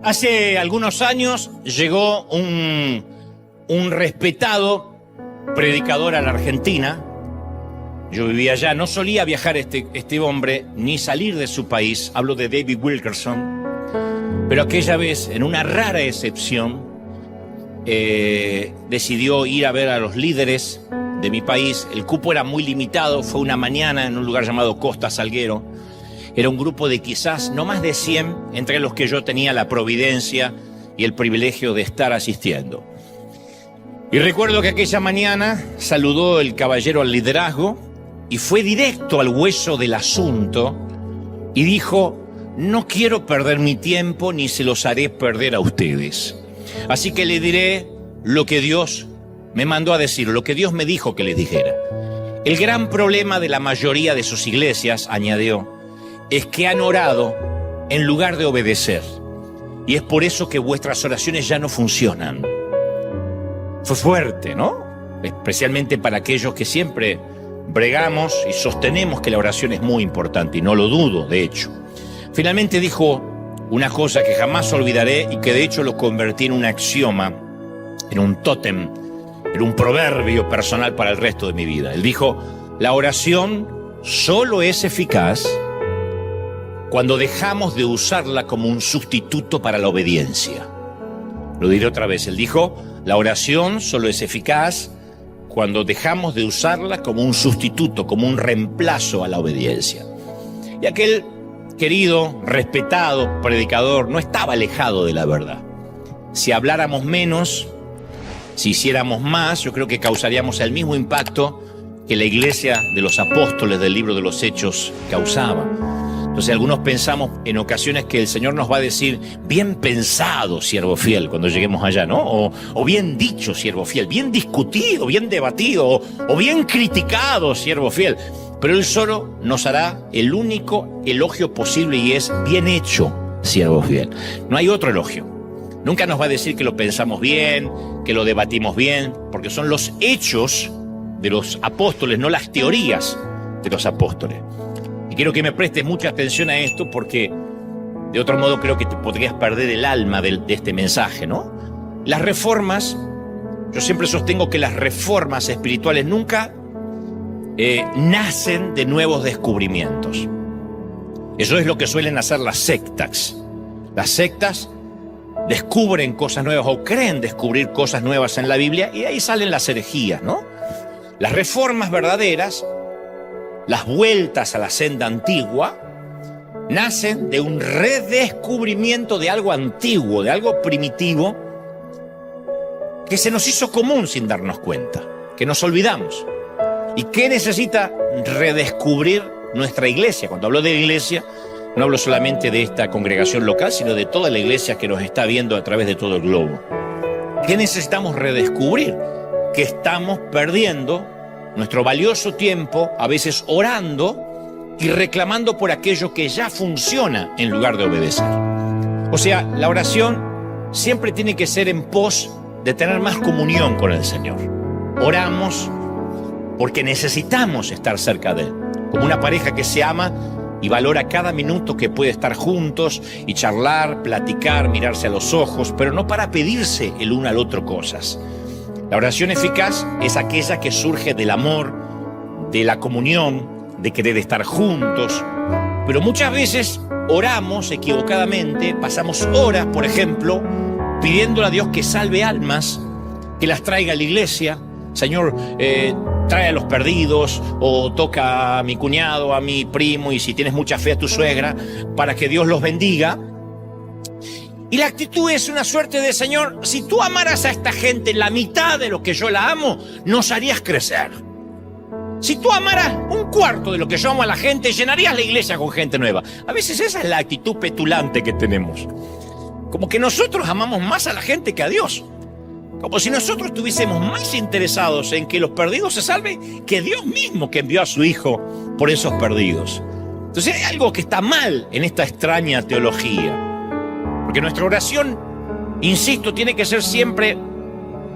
Hace algunos años llegó un respetado predicador a la Argentina. Yo vivía allá, no solía viajar este hombre ni salir de su país. Hablo de David Wilkerson. Pero aquella vez, en una rara excepción, decidió ir a ver a los líderes de mi país. El cupo era muy limitado, fue una mañana en un lugar llamado Costa Salguero. Era un grupo de quizás no más de 100, entre los que yo tenía la providencia y el privilegio de estar asistiendo. Y recuerdo que aquella mañana saludó el caballero al liderazgo y fue directo al hueso del asunto y dijo: no quiero perder mi tiempo ni se los haré perder a ustedes. Así que le diré lo que Dios me mandó a decir, lo que Dios me dijo que les dijera. El gran problema de la mayoría de sus iglesias, añadió, es que han orado en lugar de obedecer. Y es por eso que vuestras oraciones ya no funcionan. Fue fuerte, ¿no? Especialmente para aquellos que siempre bregamos y sostenemos que la oración es muy importante, y no lo dudo, de hecho. Finalmente dijo una cosa que jamás olvidaré y que de hecho lo convertí en un axioma, en un tótem, en un proverbio personal para el resto de mi vida. Él dijo: la oración solo es eficaz cuando dejamos de usarla como un sustituto para la obediencia. Lo diré otra vez. Él dijo: la oración solo es eficaz cuando dejamos de usarla como un sustituto, como un reemplazo a la obediencia. Y aquel querido, respetado predicador no estaba alejado de la verdad. Si habláramos menos, si hiciéramos más, yo creo que causaríamos el mismo impacto que la iglesia de los apóstoles del libro de los Hechos causaba. Entonces algunos pensamos en ocasiones que el Señor nos va a decir: bien pensado, siervo fiel, cuando lleguemos allá, ¿no? O bien dicho, siervo fiel, bien discutido, bien debatido, o bien criticado, siervo fiel. Pero Él solo nos hará el único elogio posible, y es: bien hecho, siervo fiel. No hay otro elogio. Nunca nos va a decir que lo pensamos bien, que lo debatimos bien, porque son los hechos de los apóstoles, no las teorías de los apóstoles. Y quiero que me prestes mucha atención a esto, porque de otro modo creo que te podrías perder el alma de este mensaje, ¿no? Las reformas, yo siempre sostengo que las reformas espirituales nunca nacen de nuevos descubrimientos. Eso es lo que suelen hacer las sectas. Las sectas descubren cosas nuevas o creen descubrir cosas nuevas en la Biblia, y ahí salen las herejías, ¿no? Las reformas verdaderas, las vueltas a la senda antigua, nacen de un redescubrimiento de algo antiguo, de algo primitivo, que se nos hizo común sin darnos cuenta, que nos olvidamos. ¿Y qué necesita redescubrir nuestra iglesia? Cuando hablo de iglesia, no hablo solamente de esta congregación local, sino de toda la iglesia que nos está viendo a través de todo el globo. ¿Qué necesitamos redescubrir? Que estamos perdiendo nuestro valioso tiempo, a veces orando y reclamando por aquello que ya funciona en lugar de obedecer. O sea, la oración siempre tiene que ser en pos de tener más comunión con el Señor. Oramos porque necesitamos estar cerca de Él, como una pareja que se ama y valora cada minuto que puede estar juntos y charlar, platicar, mirarse a los ojos, pero no para pedirse el uno al otro cosas. La oración eficaz es aquella que surge del amor, de la comunión, de querer estar juntos. Pero muchas veces oramos equivocadamente, pasamos horas, por ejemplo, pidiéndole a Dios que salve almas, que las traiga a la iglesia. Señor, trae a los perdidos, o toca a mi cuñado, a mi primo, y si tienes mucha fe, a tu suegra, para que Dios los bendiga. Y la actitud es una suerte de: Señor, si tú amaras a esta gente la mitad de lo que yo la amo, nos harías crecer. Si tú amaras un cuarto de lo que yo amo a la gente, llenarías la iglesia con gente nueva. A veces esa es la actitud petulante que tenemos. Como que nosotros amamos más a la gente que a Dios. Como si nosotros estuviésemos más interesados en que los perdidos se salven que Dios mismo, que envió a su Hijo por esos perdidos. Entonces hay algo que está mal en esta extraña teología. Porque nuestra oración, insisto, tiene que ser siempre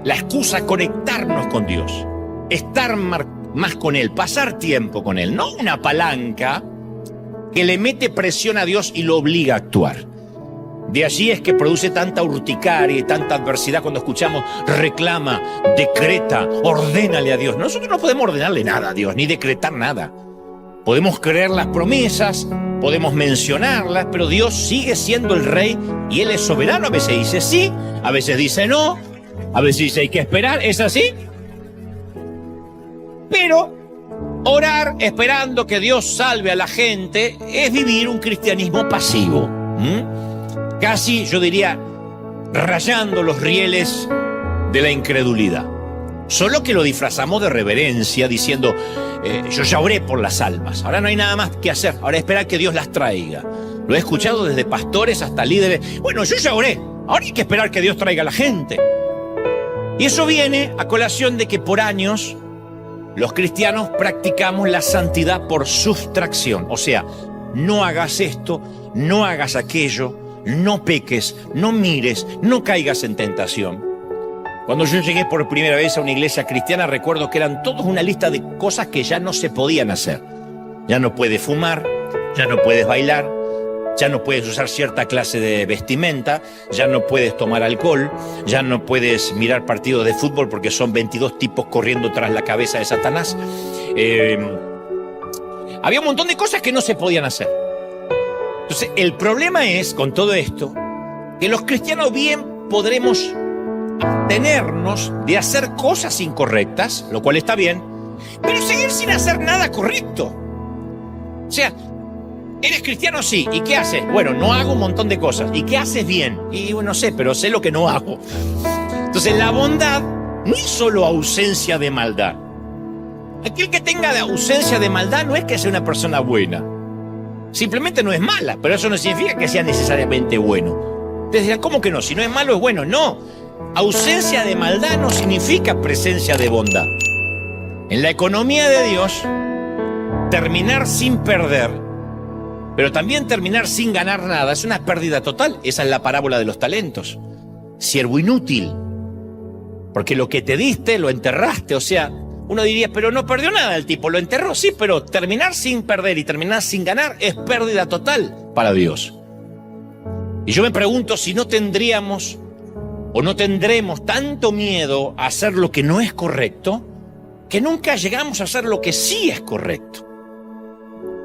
la excusa a conectarnos con Dios, estar más con Él, pasar tiempo con Él, no una palanca que le mete presión a Dios y lo obliga a actuar. De allí es que produce tanta urticaria y tanta adversidad cuando escuchamos reclama, decreta, ordénale a Dios. Nosotros no podemos ordenarle nada a Dios, ni decretar nada. Podemos creer las promesas, podemos mencionarlas, pero Dios sigue siendo el rey y Él es soberano. A veces dice sí, a veces dice no, a veces dice hay que esperar, ¿es así? Pero orar esperando que Dios salve a la gente es vivir un cristianismo pasivo. Casi, yo diría, rayando los rieles de la incredulidad. Solo que lo disfrazamos de reverencia, diciendo, yo ya oré por las almas, ahora no hay nada más que hacer, ahora esperar que Dios las traiga. Lo he escuchado desde pastores hasta líderes. Bueno, yo ya oré, ahora hay que esperar que Dios traiga a la gente. Y eso viene a colación de que por años los cristianos practicamos la santidad por sustracción. O sea, no hagas esto, no hagas aquello, no peques, no mires, no caigas en tentación. Cuando yo llegué por primera vez a una iglesia cristiana, recuerdo que eran todos una lista de cosas que ya no se podían hacer. Ya no puedes fumar, ya no puedes bailar, ya no puedes usar cierta clase de vestimenta, ya no puedes tomar alcohol, ya no puedes mirar partidos de fútbol porque son 22 tipos corriendo tras la cabeza de Satanás. Había un montón de cosas que no se podían hacer. Entonces, el problema es, con todo esto, que los cristianos bien podremos abstenernos de hacer cosas incorrectas, lo cual está bien, pero seguir sin hacer nada correcto. O sea, eres cristiano, sí, ¿y qué haces? Bueno, no hago un montón de cosas. ¿Y qué haces bien? Y bueno, no sé, pero sé lo que no hago. Entonces, la bondad no es solo ausencia de maldad. Aquel que tenga la ausencia de maldad no es que sea una persona buena. Simplemente no es mala, pero eso no significa que sea necesariamente bueno. Ustedes dirán, ¿cómo que no? Si no es malo es bueno. No, ausencia de maldad no significa presencia de bondad. En la economía de Dios, terminar sin perder, pero también terminar sin ganar nada, es una pérdida total. Esa es la parábola de los talentos. Siervo inútil, porque lo que te diste lo enterraste. O sea, uno diría, pero no perdió nada el tipo, lo enterró, sí, pero terminar sin perder y terminar sin ganar es pérdida total para Dios. Y yo me pregunto si no tendríamos o no tendremos tanto miedo a hacer lo que no es correcto, que nunca llegamos a hacer lo que sí es correcto.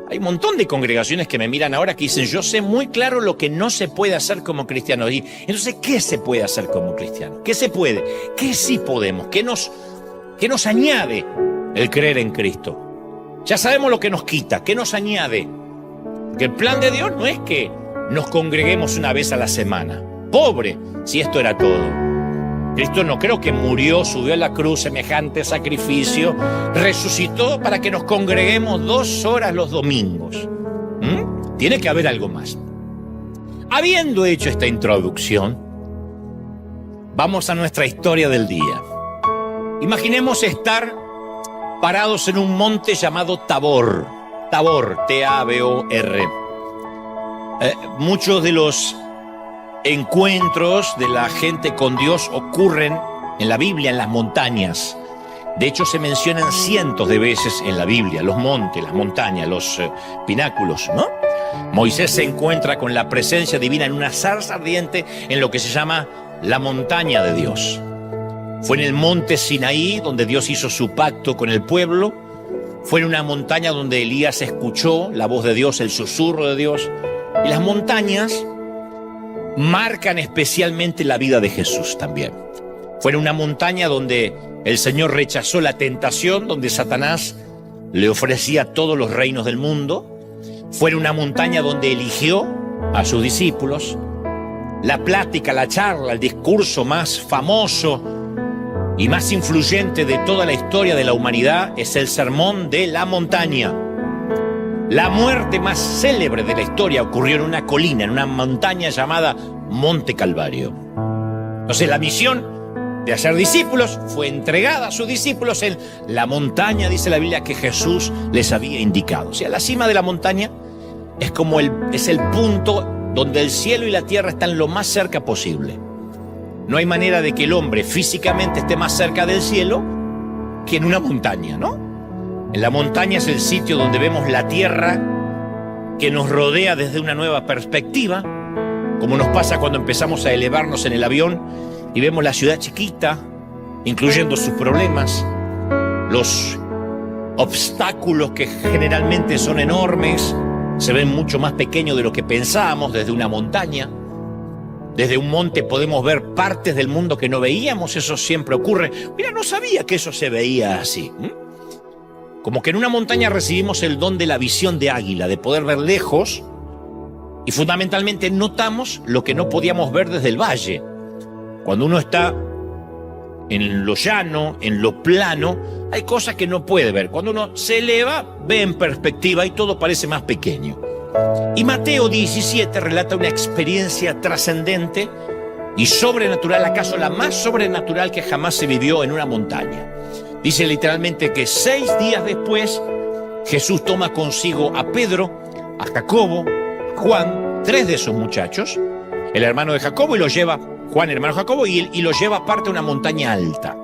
Hay un montón de congregaciones que me miran ahora que dicen, yo sé muy claro lo que no se puede hacer como cristiano. Y entonces, ¿qué se puede hacer como cristiano? ¿Qué se puede? ¿Qué sí podemos? ¿Qué nos añade el creer en Cristo? Ya sabemos lo que nos quita. ¿Qué nos añade? Porque el plan de Dios no es que nos congreguemos una vez a la semana. Pobre, si esto era todo. Cristo no creo que murió, subió a la cruz, semejante sacrificio, resucitó para que nos congreguemos 2 horas los domingos. Tiene que haber algo más. Habiendo hecho esta introducción, vamos a nuestra historia del día. Imaginemos estar parados en un monte llamado Tabor. Tabor, T-A-B-O-R. Muchos de los encuentros de la gente con Dios ocurren en la Biblia, en las montañas. De hecho, se mencionan cientos de veces en la Biblia, los montes, las montañas, los pináculos, ¿no? Moisés se encuentra con la presencia divina en una zarza ardiente en lo que se llama la montaña de Dios. Fue en el monte Sinaí donde Dios hizo su pacto con el pueblo. Fue en una montaña donde Elías escuchó la voz de Dios, el susurro de Dios. Y las montañas marcan especialmente la vida de Jesús también. Fue en una montaña donde el Señor rechazó la tentación, donde Satanás le ofrecía todos los reinos del mundo. Fue en una montaña donde eligió a sus discípulos. La plática, la charla, el discurso más famoso y más influyente de toda la historia de la humanidad es el Sermón de la Montaña. La muerte más célebre de la historia ocurrió en una colina, en una montaña llamada Monte Calvario. Entonces la misión de hacer discípulos fue entregada a sus discípulos en la montaña, dice la Biblia, que Jesús les había indicado. O sea, la cima de la montaña es el punto donde el cielo y la tierra están lo más cerca posible. No hay manera de que el hombre físicamente esté más cerca del cielo que en una montaña, ¿no? En la montaña es el sitio donde vemos la tierra que nos rodea desde una nueva perspectiva. como nos pasa cuando empezamos a elevarnos en el avión y vemos la ciudad chiquita, incluyendo sus problemas, los obstáculos que generalmente son enormes, se ven mucho más pequeños de lo que pensábamos desde una montaña. Desde un monte podemos ver partes del mundo que no veíamos, eso siempre ocurre. Mira, no sabía que eso se veía así. Como que en una montaña recibimos el don de la visión de águila, de poder ver lejos, y fundamentalmente notamos lo que no podíamos ver desde el valle. Cuando uno está en lo llano, en lo plano, hay cosas que no puede ver. Cuando uno se eleva, ve en perspectiva y todo parece más pequeño. Y Mateo 17 relata una experiencia trascendente y sobrenatural, acaso la más sobrenatural que jamás se vivió en una montaña. Dice literalmente que 6 días después, Jesús toma consigo a Pedro, a Jacobo, a Juan, 3 de esos muchachos, el hermano de Jacobo, y lo lleva, Juan, hermano de Jacobo, y lo lleva aparte a una montaña alta.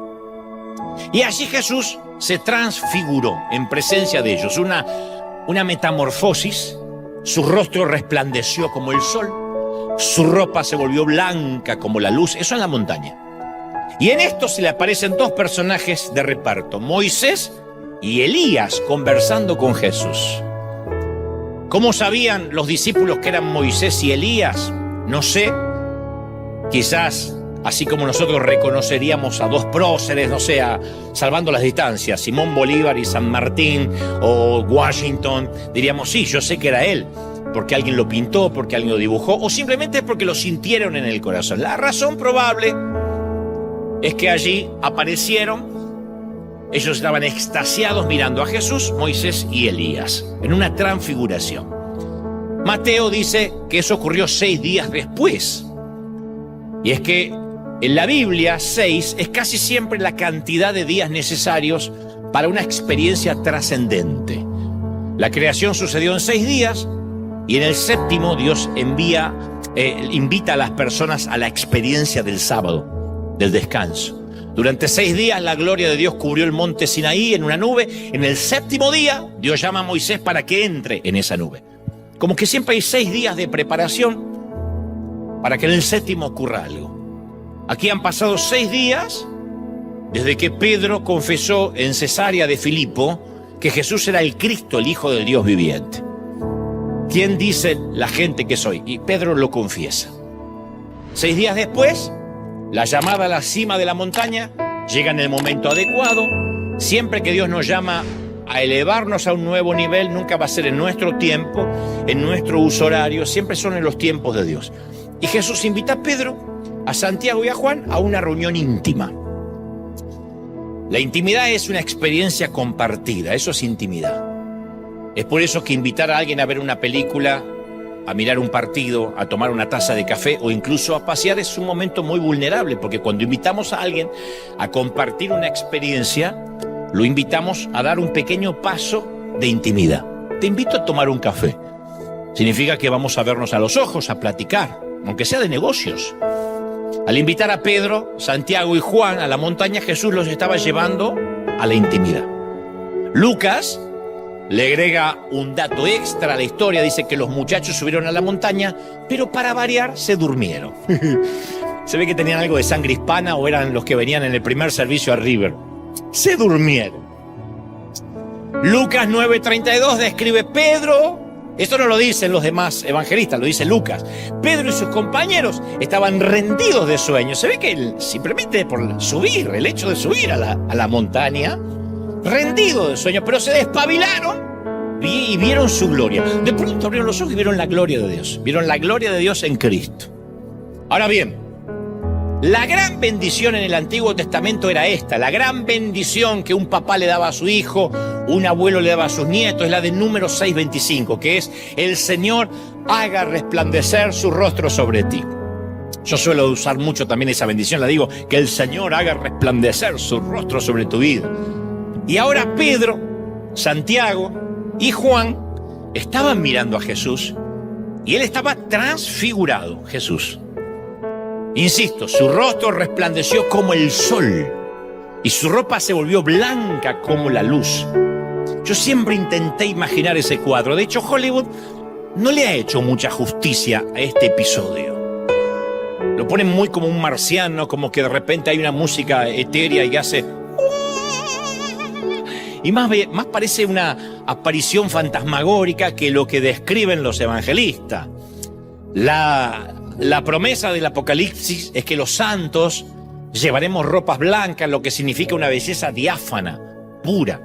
Y allí Jesús se transfiguró en presencia de ellos, una metamorfosis. Su rostro resplandeció como el sol, su ropa se volvió blanca como la luz, eso en la montaña. Y en esto se le aparecen 2 personajes de reparto, Moisés y Elías, conversando con Jesús. ¿Cómo sabían los discípulos que eran Moisés y Elías? No sé, quizás así como nosotros reconoceríamos a 2 próceres, no sé, salvando las distancias, Simón Bolívar y San Martín o Washington, diríamos, sí, yo sé que era él, porque alguien lo pintó, porque alguien lo dibujó, o simplemente porque lo sintieron en el corazón. La razón probable es que allí aparecieron, ellos estaban extasiados mirando a Jesús, Moisés y Elías, en una transfiguración. Mateo dice que eso ocurrió 6 días después, y es que en la Biblia, 6 es casi siempre la cantidad de días necesarios para una experiencia trascendente. La creación sucedió en 6 días y en el 7º Dios invita a las personas a la experiencia del sábado, del descanso. Durante 6 días la gloria de Dios cubrió el monte Sinaí en una nube. En el 7º día Dios llama a Moisés para que entre en esa nube. Como que siempre hay 6 días de preparación para que en el 7º ocurra algo. Aquí han pasado 6 días desde que Pedro confesó en Cesarea de Filipo que Jesús era el Cristo, el Hijo del Dios viviente. ¿Quién dice la gente que soy? Y Pedro lo confiesa. 6 días después, la llamada a la cima de la montaña llega en el momento adecuado. Siempre que Dios nos llama a elevarnos a un nuevo nivel, nunca va a ser en nuestro tiempo, en nuestro uso horario, siempre son en los tiempos de Dios. Y Jesús invita a Pedro, a Santiago y a Juan a una reunión íntima. La intimidad es una experiencia compartida, eso es intimidad. Es por eso que invitar a alguien a ver una película, a mirar un partido, a tomar una taza de café o incluso a pasear es un momento muy vulnerable, porque cuando invitamos a alguien a compartir una experiencia, lo invitamos a dar un pequeño paso de intimidad. Te invito a tomar un café. Significa que vamos a vernos a los ojos, a platicar, aunque sea de negocios. Al invitar a Pedro, Santiago y Juan a la montaña, Jesús los estaba llevando a la intimidad. Lucas le agrega un dato extra a la historia, dice que los muchachos subieron a la montaña, pero para variar se durmieron. Se ve que tenían algo de sangre hispana o eran los que venían en el primer servicio a River. Se durmieron. Lucas 9:32 describe Pedro. Esto no lo dicen los demás evangelistas, lo dice Lucas. Pedro y sus compañeros estaban rendidos de sueño. Se ve que simplemente por subir, el hecho de subir a la montaña, rendidos de sueño, pero se despabilaron y vieron su gloria. De pronto abrieron los ojos y vieron la gloria de Dios. Vieron la gloria de Dios en Cristo. Ahora bien, la gran bendición en el Antiguo Testamento era esta. La gran bendición que un papá le daba a su hijo, un abuelo le daba a sus nietos, es la de Números 6:25, que es: el Señor haga resplandecer su rostro sobre ti. Yo suelo usar mucho también esa bendición, la digo, que el Señor haga resplandecer su rostro sobre tu vida. Y ahora Pedro, Santiago y Juan estaban mirando a Jesús y él estaba transfigurado, Jesús. Insisto, su rostro resplandeció como el sol y su ropa se volvió blanca como la luz. Yo siempre intenté imaginar ese cuadro. De hecho, Hollywood no le ha hecho mucha justicia a este episodio. Lo ponen muy como un marciano, como que de repente hay una música etérea y hace... Y más parece una aparición fantasmagórica que lo que describen los evangelistas. La promesa del Apocalipsis es que los santos llevaremos ropas blancas, lo que significa una belleza diáfana, pura.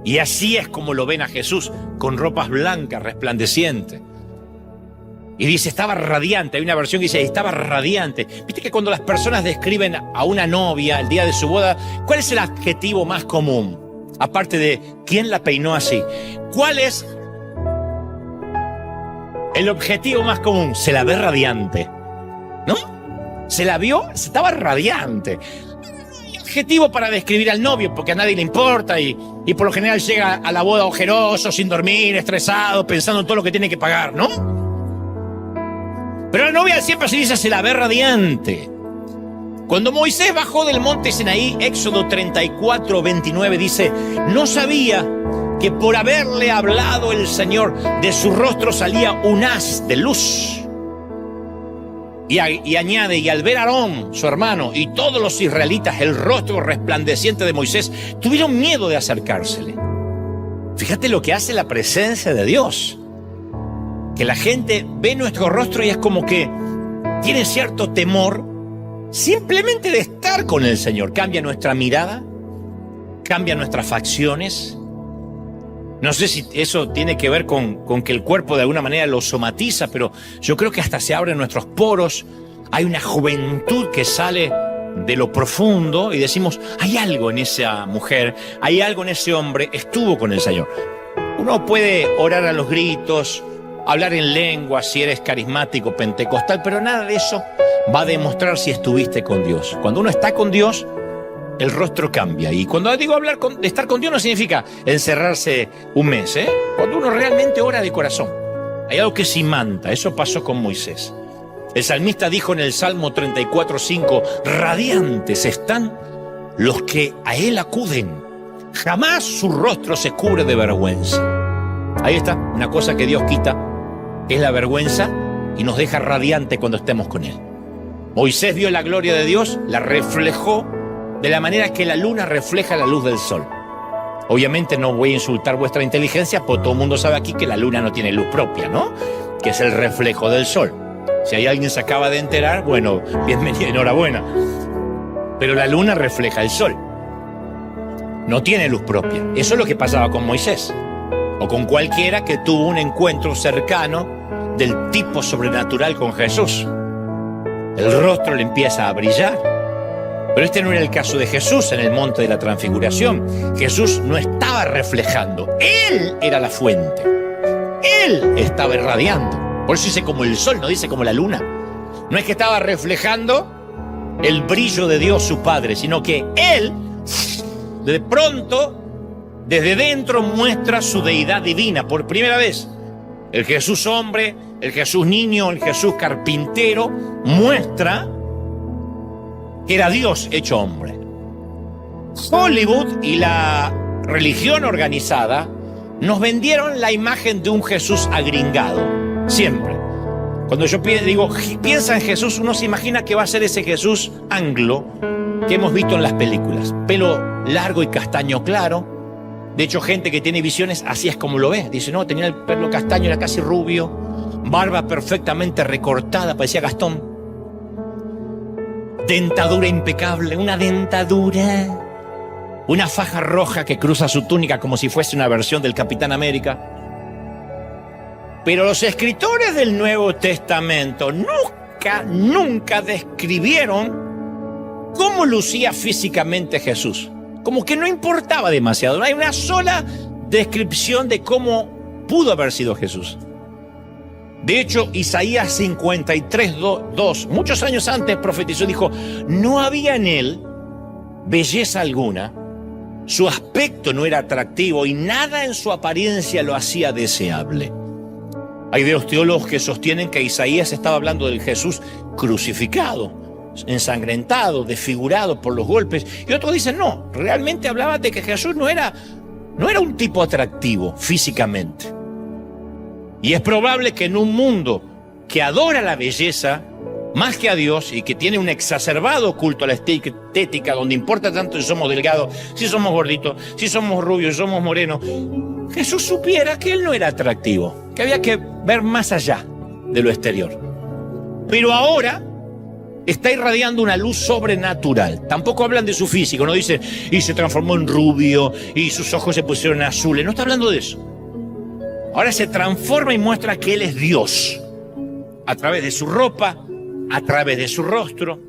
Y así es como lo ven a Jesús, con ropas blancas, resplandecientes. Y dice, estaba radiante. Hay una versión que dice, estaba radiante. Viste que cuando las personas describen a una novia el día de su boda, ¿cuál es el adjetivo más común? Aparte de, ¿quién la peinó así? ¿Cuál es el objetivo más común? Se la ve radiante, ¿no? Se la vio, estaba radiante. Adjetivo para describir al novio, porque a nadie le importa y por lo general llega a la boda ojeroso, sin dormir, estresado, pensando en todo lo que tiene que pagar, ¿no? Pero la novia siempre se dice, se la ve radiante. Cuando Moisés bajó del monte Sinaí, Éxodo 34, 29, dice, no sabía que por haberle hablado el Señor, de su rostro salía un haz de luz. Y añade, y al ver a Aarón, su hermano, y todos los israelitas, el rostro resplandeciente de Moisés, tuvieron miedo de acercársele. Fíjate lo que hace la presencia de Dios. Que la gente ve nuestro rostro y es como que tiene cierto temor simplemente de estar con el Señor. Cambia nuestra mirada, cambia nuestras facciones. No sé si eso tiene que ver con que el cuerpo de alguna manera lo somatiza, pero yo creo que hasta se abren nuestros poros. Hay una juventud que sale de lo profundo y decimos, hay algo en esa mujer, hay algo en ese hombre, estuvo con el Señor. Uno puede orar a los gritos, hablar en lengua, si eres carismático, pentecostal, pero nada de eso va a demostrar si estuviste con Dios. Cuando uno está con Dios, el rostro cambia. Y cuando digo de estar con Dios no significa encerrarse un mes, ¿eh? Cuando uno realmente ora de corazón. Hay algo que se imanta. Eso pasó con Moisés. El salmista dijo en el Salmo 34:5, radiantes están los que a él acuden. Jamás su rostro se cubre de vergüenza. Ahí está, una cosa que Dios quita es la vergüenza y nos deja radiante cuando estemos con Él. Moisés vio la gloria de Dios, la reflejó de la manera que la luna refleja la luz del sol. Obviamente no voy a insultar vuestra inteligencia, porque todo el mundo sabe aquí que la luna no tiene luz propia, ¿no? Que es el reflejo del sol. Si hay alguien que se acaba de enterar, bueno, bienvenido, enhorabuena. Pero la luna refleja el sol. No tiene luz propia. Eso es lo que pasaba con Moisés. O con cualquiera que tuvo un encuentro cercano del tipo sobrenatural con Jesús. El rostro le empieza a brillar. Pero este no era el caso de Jesús en el monte de la transfiguración. Jesús no estaba reflejando. Él era la fuente. Él estaba irradiando. Por eso dice como el sol, no dice como la luna. No es que estaba reflejando el brillo de Dios su Padre, sino que Él, de pronto, desde dentro muestra su deidad divina por primera vez. El Jesús hombre, el Jesús niño, el Jesús carpintero, muestra que era Dios hecho hombre. Hollywood y la religión organizada nos vendieron la imagen de un Jesús agringado, siempre. Cuando yo digo, piensa en Jesús, uno se imagina que va a ser ese Jesús anglo que hemos visto en las películas. Pelo largo y castaño claro. De hecho, gente que tiene visiones, así es como lo ve. Dice, no, tenía el pelo castaño, era casi rubio, barba perfectamente recortada, parecía Gastón. Dentadura impecable, una dentadura. Una faja roja que cruza su túnica como si fuese una versión del Capitán América. Pero los escritores del Nuevo Testamento nunca describieron cómo lucía físicamente Jesús. Como que no importaba demasiado. No hay una sola descripción de cómo pudo haber sido Jesús. De hecho, Isaías 53:2, muchos años antes profetizó, dijo, no había en él belleza alguna, su aspecto no era atractivo y nada en su apariencia lo hacía deseable. Hay de los teólogos que sostienen que Isaías estaba hablando del Jesús crucificado, ensangrentado, desfigurado por los golpes. Y otros dicen, no, realmente hablaba de que Jesús no era un tipo atractivo físicamente. Y es probable que en un mundo que adora la belleza, más que a Dios y que tiene un exacerbado culto a la estética, donde importa tanto si somos delgados, si somos gorditos, si somos rubios, si somos morenos, Jesús supiera que él no era atractivo, que había que ver más allá de lo exterior. Pero ahora está irradiando una luz sobrenatural. Tampoco hablan de su físico, no dicen, y se transformó en rubio, y sus ojos se pusieron azules. No está hablando de eso. Ahora se transforma y muestra que él es Dios, a través de su ropa, a través de su rostro.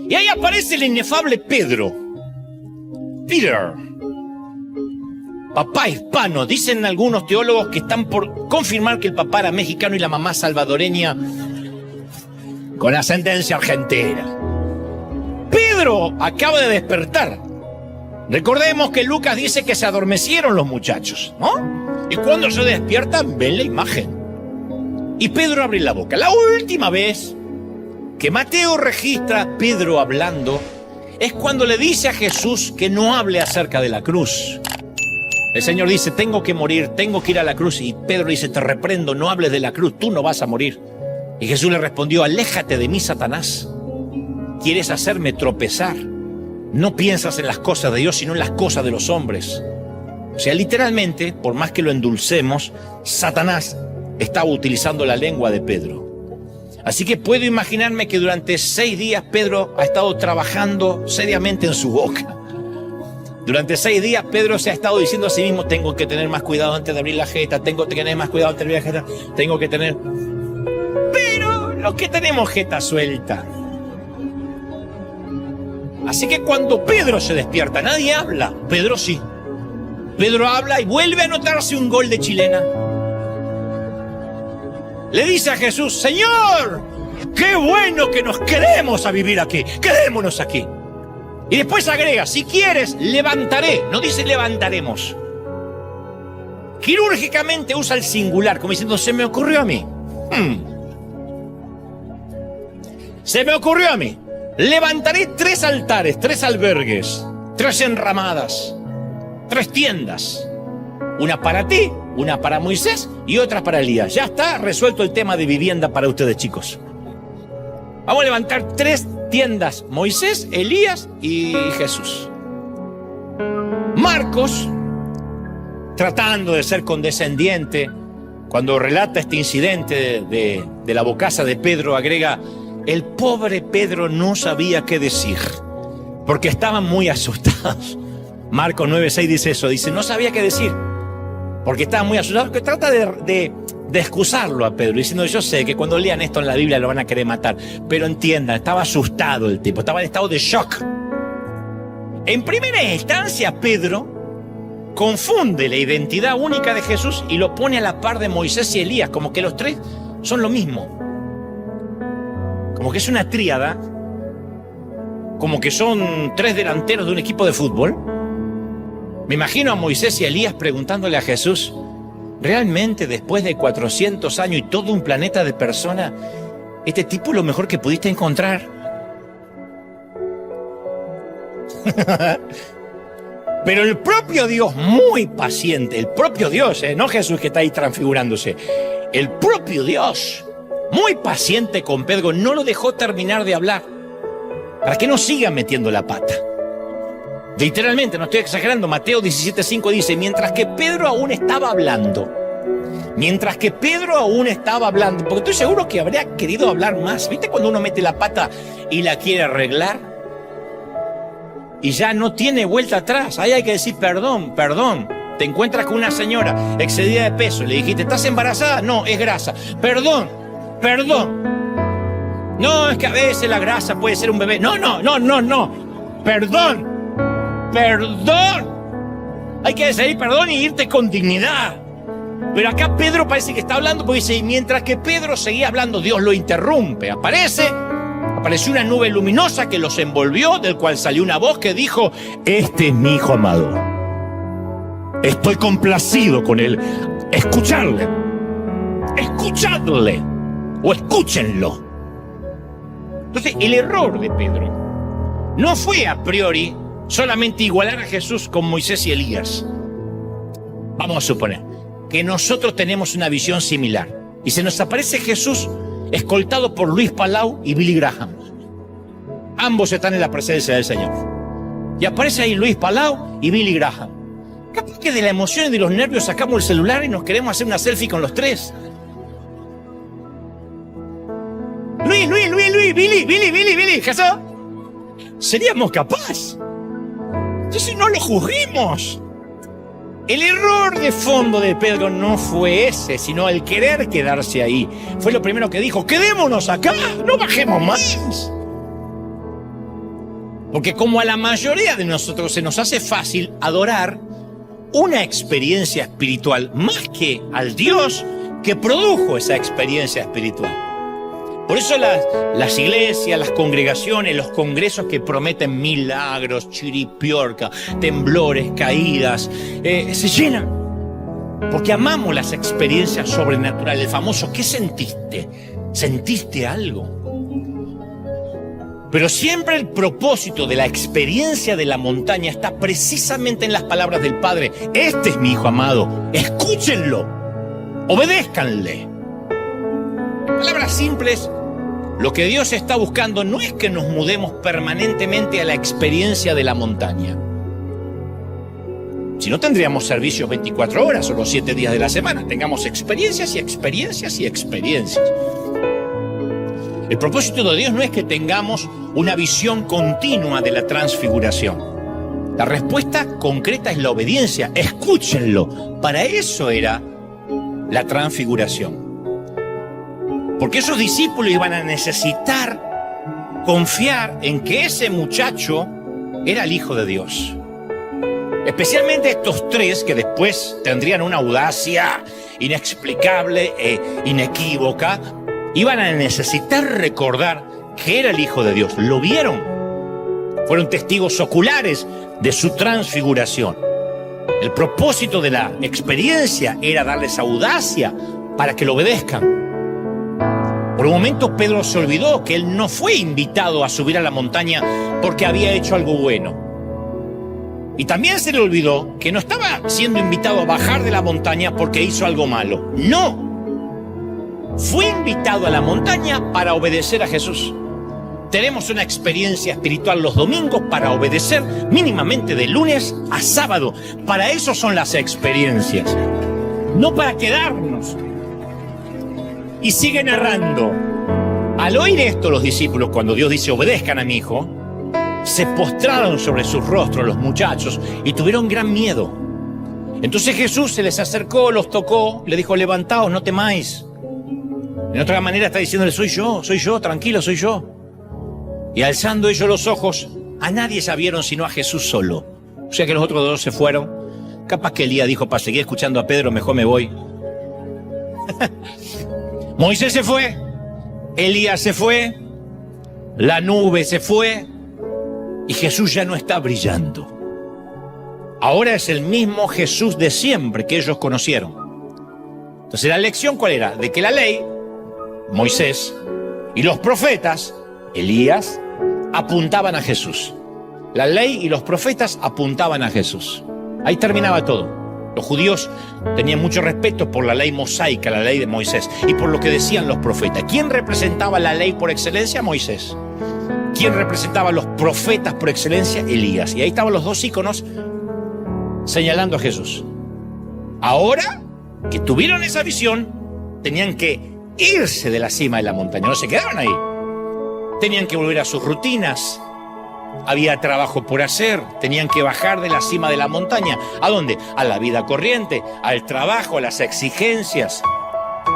Y ahí aparece el inefable Pedro. Peter, papá hispano. Dicen algunos teólogos que están por confirmar que el papá era mexicano y la mamá salvadoreña con ascendencia argentina. Pedro acaba de despertar. Recordemos que Lucas dice que se adormecieron los muchachos, ¿no? Y cuando se despiertan ven la imagen. Y Pedro abre la boca. La última vez que Mateo registra a Pedro hablando es cuando le dice a Jesús que no hable acerca de la cruz. El Señor dice, tengo que morir, tengo que ir a la cruz. Y Pedro dice, te reprendo, no hables de la cruz, tú no vas a morir. Y Jesús le respondió, aléjate de mí, Satanás. Quieres hacerme tropezar. No piensas en las cosas de Dios, sino en las cosas de los hombres. O sea, literalmente, por más que lo endulcemos, Satanás estaba utilizando la lengua de Pedro. Así que puedo imaginarme que durante 6 días Pedro ha estado trabajando seriamente en su boca. Durante 6 días Pedro se ha estado diciendo a sí mismo, tengo que tener más cuidado antes de abrir la jeta, tengo que tener más cuidado antes de abrir la jeta, tengo que tener... Pero los que tenemos jeta suelta. Así que cuando Pedro se despierta, nadie habla, Pedro sí. Pedro habla y vuelve a anotarse un gol de chilena. Le dice a Jesús, Señor, qué bueno que nos quedemos a vivir aquí, quedémonos aquí. Y después agrega, si quieres, levantaré. No dice levantaremos. Quirúrgicamente usa el singular, como diciendo, se me ocurrió a mí. Se me ocurrió a mí. Levantaré 3 altares, 3 albergues, 3 enramadas, 3 tiendas. Una para ti, una para Moisés y otra para Elías. Ya está resuelto el tema de vivienda para ustedes, chicos. Vamos a levantar 3 tiendas, Moisés, Elías y Jesús. Marcos, tratando de ser condescendiente, cuando relata este incidente de la bocaza de Pedro, agrega, el pobre Pedro no sabía qué decir, porque estaban muy asustados. Marcos 9:6 dice eso, dice, no sabía qué decir, porque estaban muy asustados, que trata de excusarlo a Pedro, diciendo, yo sé que cuando lean esto en la Biblia lo van a querer matar, pero entiendan, estaba asustado el tipo, estaba en estado de shock. En primera instancia, Pedro confunde la identidad única de Jesús y lo pone a la par de Moisés y Elías, como que los 3 son lo mismo. Como que es una tríada, como que son 3 delanteros de un equipo de fútbol. Me imagino a Moisés y a Elías preguntándole a Jesús, ¿realmente después de 400 años y todo un planeta de personas, este tipo es lo mejor que pudiste encontrar? Pero el propio Dios, muy paciente, el propio Dios, no Jesús que está ahí transfigurándose, el propio Dios, muy paciente con Pedro, no lo dejó terminar de hablar, para que no siga metiendo la pata. Literalmente, no estoy exagerando, Mateo 17:5 dice, mientras que Pedro aún estaba hablando, porque estoy seguro que habría querido hablar más. ¿Viste cuando uno mete la pata y la quiere arreglar? Y ya no tiene vuelta atrás, ahí hay que decir perdón. Te encuentras con una señora excedida de peso, le dijiste, ¿estás embarazada? No, es grasa. Perdón. No, es que a veces la grasa puede ser un bebé. No. Perdón. Hay que decir perdón y irte con dignidad. Pero acá Pedro parece que está hablando porque dice, y mientras que Pedro seguía hablando, Dios lo interrumpe. Apareció una nube luminosa que los envolvió, del cual salió una voz que dijo, este es mi hijo amado. Estoy complacido con él. Escuchadle. O escúchenlo. Entonces, el error de Pedro no fue a priori solamente igualar a Jesús con Moisés y Elías. Vamos a suponer que nosotros tenemos una visión similar y se nos aparece Jesús escoltado por Luis Palau y Billy Graham. Ambos están en la presencia del Señor. Y aparece ahí Luis Palau y Billy Graham. Capaz que de la emoción y de los nervios sacamos el celular y nos queremos hacer una selfie con los tres. Luis, Billy, ¿Jesús? ¿Seríamos capaces? Entonces no lo juzguemos. El error de fondo de Pedro no fue ese, sino el querer quedarse ahí. Fue lo primero que dijo: quedémonos acá, no bajemos más. Porque como a la mayoría de nosotros se nos hace fácil adorar una experiencia espiritual más que al Dios que produjo esa experiencia espiritual. Por eso las iglesias, las congregaciones, los congresos que prometen milagros, chiripiorca, temblores, caídas, se llenan. Porque amamos las experiencias sobrenaturales. El famoso ¿qué sentiste? ¿Sentiste algo? Pero siempre el propósito de la experiencia de la montaña está precisamente en las palabras del Padre. Este es mi Hijo amado, escúchenlo, obedézcanle. Palabras simples, lo que Dios está buscando no es que nos mudemos permanentemente a la experiencia de la montaña. Si no, tendríamos servicios 24 horas o los 7 días de la semana. Tengamos experiencias y experiencias y experiencias. El propósito de Dios no es que tengamos una visión continua de la transfiguración. La respuesta concreta es la obediencia. Escúchenlo. Para eso era la transfiguración. Porque esos discípulos iban a necesitar confiar en que ese muchacho era el Hijo de Dios. Especialmente estos tres que después tendrían una audacia inexplicable e inequívoca, iban a necesitar recordar que era el Hijo de Dios. Lo vieron. Fueron testigos oculares de su transfiguración. El propósito de la experiencia era darles audacia para que lo obedezcan. Por un momento Pedro se olvidó que él no fue invitado a subir a la montaña porque había hecho algo bueno. Y también se le olvidó que no estaba siendo invitado a bajar de la montaña porque hizo algo malo. No. Fue invitado a la montaña para obedecer a Jesús. Tenemos una experiencia espiritual los domingos para obedecer mínimamente de lunes a sábado. Para eso son las experiencias, no para quedarnos. Y sigue narrando. Al oír esto, los discípulos, cuando Dios dice obedezcan a mi Hijo, se postraron sobre sus rostros los muchachos y tuvieron gran miedo. Entonces Jesús se les acercó, los tocó, le dijo: levantaos, no temáis. En otra manera está diciéndole: soy yo, tranquilo, soy yo. Y alzando ellos los ojos, a nadie ya vieron sino a Jesús solo. O sea que los otros dos se fueron. Capaz que Elías dijo: para seguir escuchando a Pedro, mejor me voy. Moisés se fue, Elías se fue, la nube se fue y Jesús ya no está brillando. Ahora es el mismo Jesús de siempre que ellos conocieron. Entonces la lección ¿cuál era? De que la ley, Moisés, y los profetas, Elías, apuntaban a Jesús. La ley y los profetas apuntaban a Jesús. Ahí terminaba todo. Los judíos tenían mucho respeto por la ley mosaica, la ley de Moisés, y por lo que decían los profetas. ¿Quién representaba la ley por excelencia? Moisés. ¿Quién representaba a los profetas por excelencia? Elías. Y ahí estaban los dos íconos señalando a Jesús. Ahora que tuvieron esa visión, tenían que irse de la cima de la montaña, no se quedaron ahí. Tenían que volver a sus rutinas. Había trabajo por hacer, tenían que bajar de la cima de la montaña. ¿A dónde? A la vida corriente, al trabajo, a las exigencias,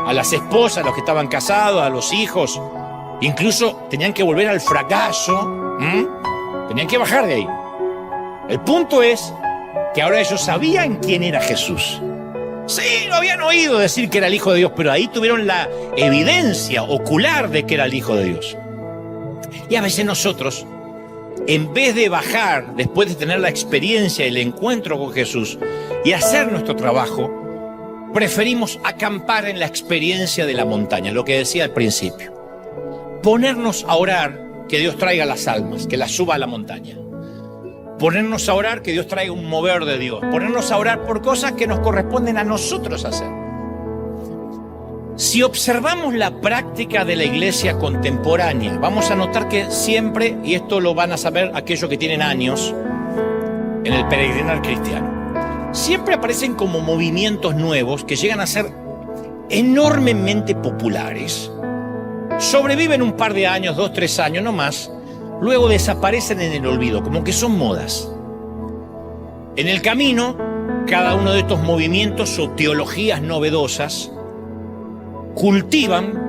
a las esposas, a los que estaban casados, a los hijos. Incluso tenían que volver al fracaso. Tenían que bajar de ahí. El punto es que ahora ellos sabían quién era Jesús. Sí, lo habían oído decir que era el Hijo de Dios, pero ahí tuvieron la evidencia ocular de que era el Hijo de Dios. Y a veces nosotros, en vez de bajar después de tener la experiencia, el encuentro con Jesús y hacer nuestro trabajo, preferimos acampar en la experiencia de la montaña, lo que decía al principio. Ponernos a orar que Dios traiga las almas, que las suba a la montaña. Ponernos a orar que Dios traiga un mover de Dios. Ponernos a orar por cosas que nos corresponden a nosotros hacer. Si observamos la práctica de la iglesia contemporánea, vamos a notar que siempre, y esto lo van a saber aquellos que tienen años en el peregrinar cristiano, siempre aparecen como movimientos nuevos que llegan a ser enormemente populares. Sobreviven un par de años, 2, 3 años, no más, luego desaparecen en el olvido, como que son modas. En el camino, cada uno de estos movimientos o teologías novedosas cultivan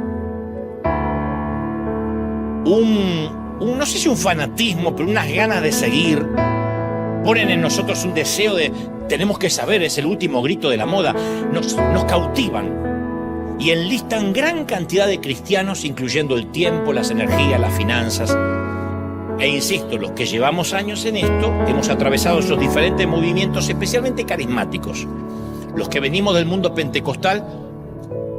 no sé si un fanatismo, pero unas ganas de seguir. Ponen en nosotros un deseo de, tenemos que saber, es el último grito de la moda. Nos cautivan y enlistan gran cantidad de cristianos, incluyendo el tiempo, las energías, las finanzas. E insisto, los que llevamos años en esto, hemos atravesado esos diferentes movimientos, especialmente carismáticos. Los que venimos del mundo pentecostal,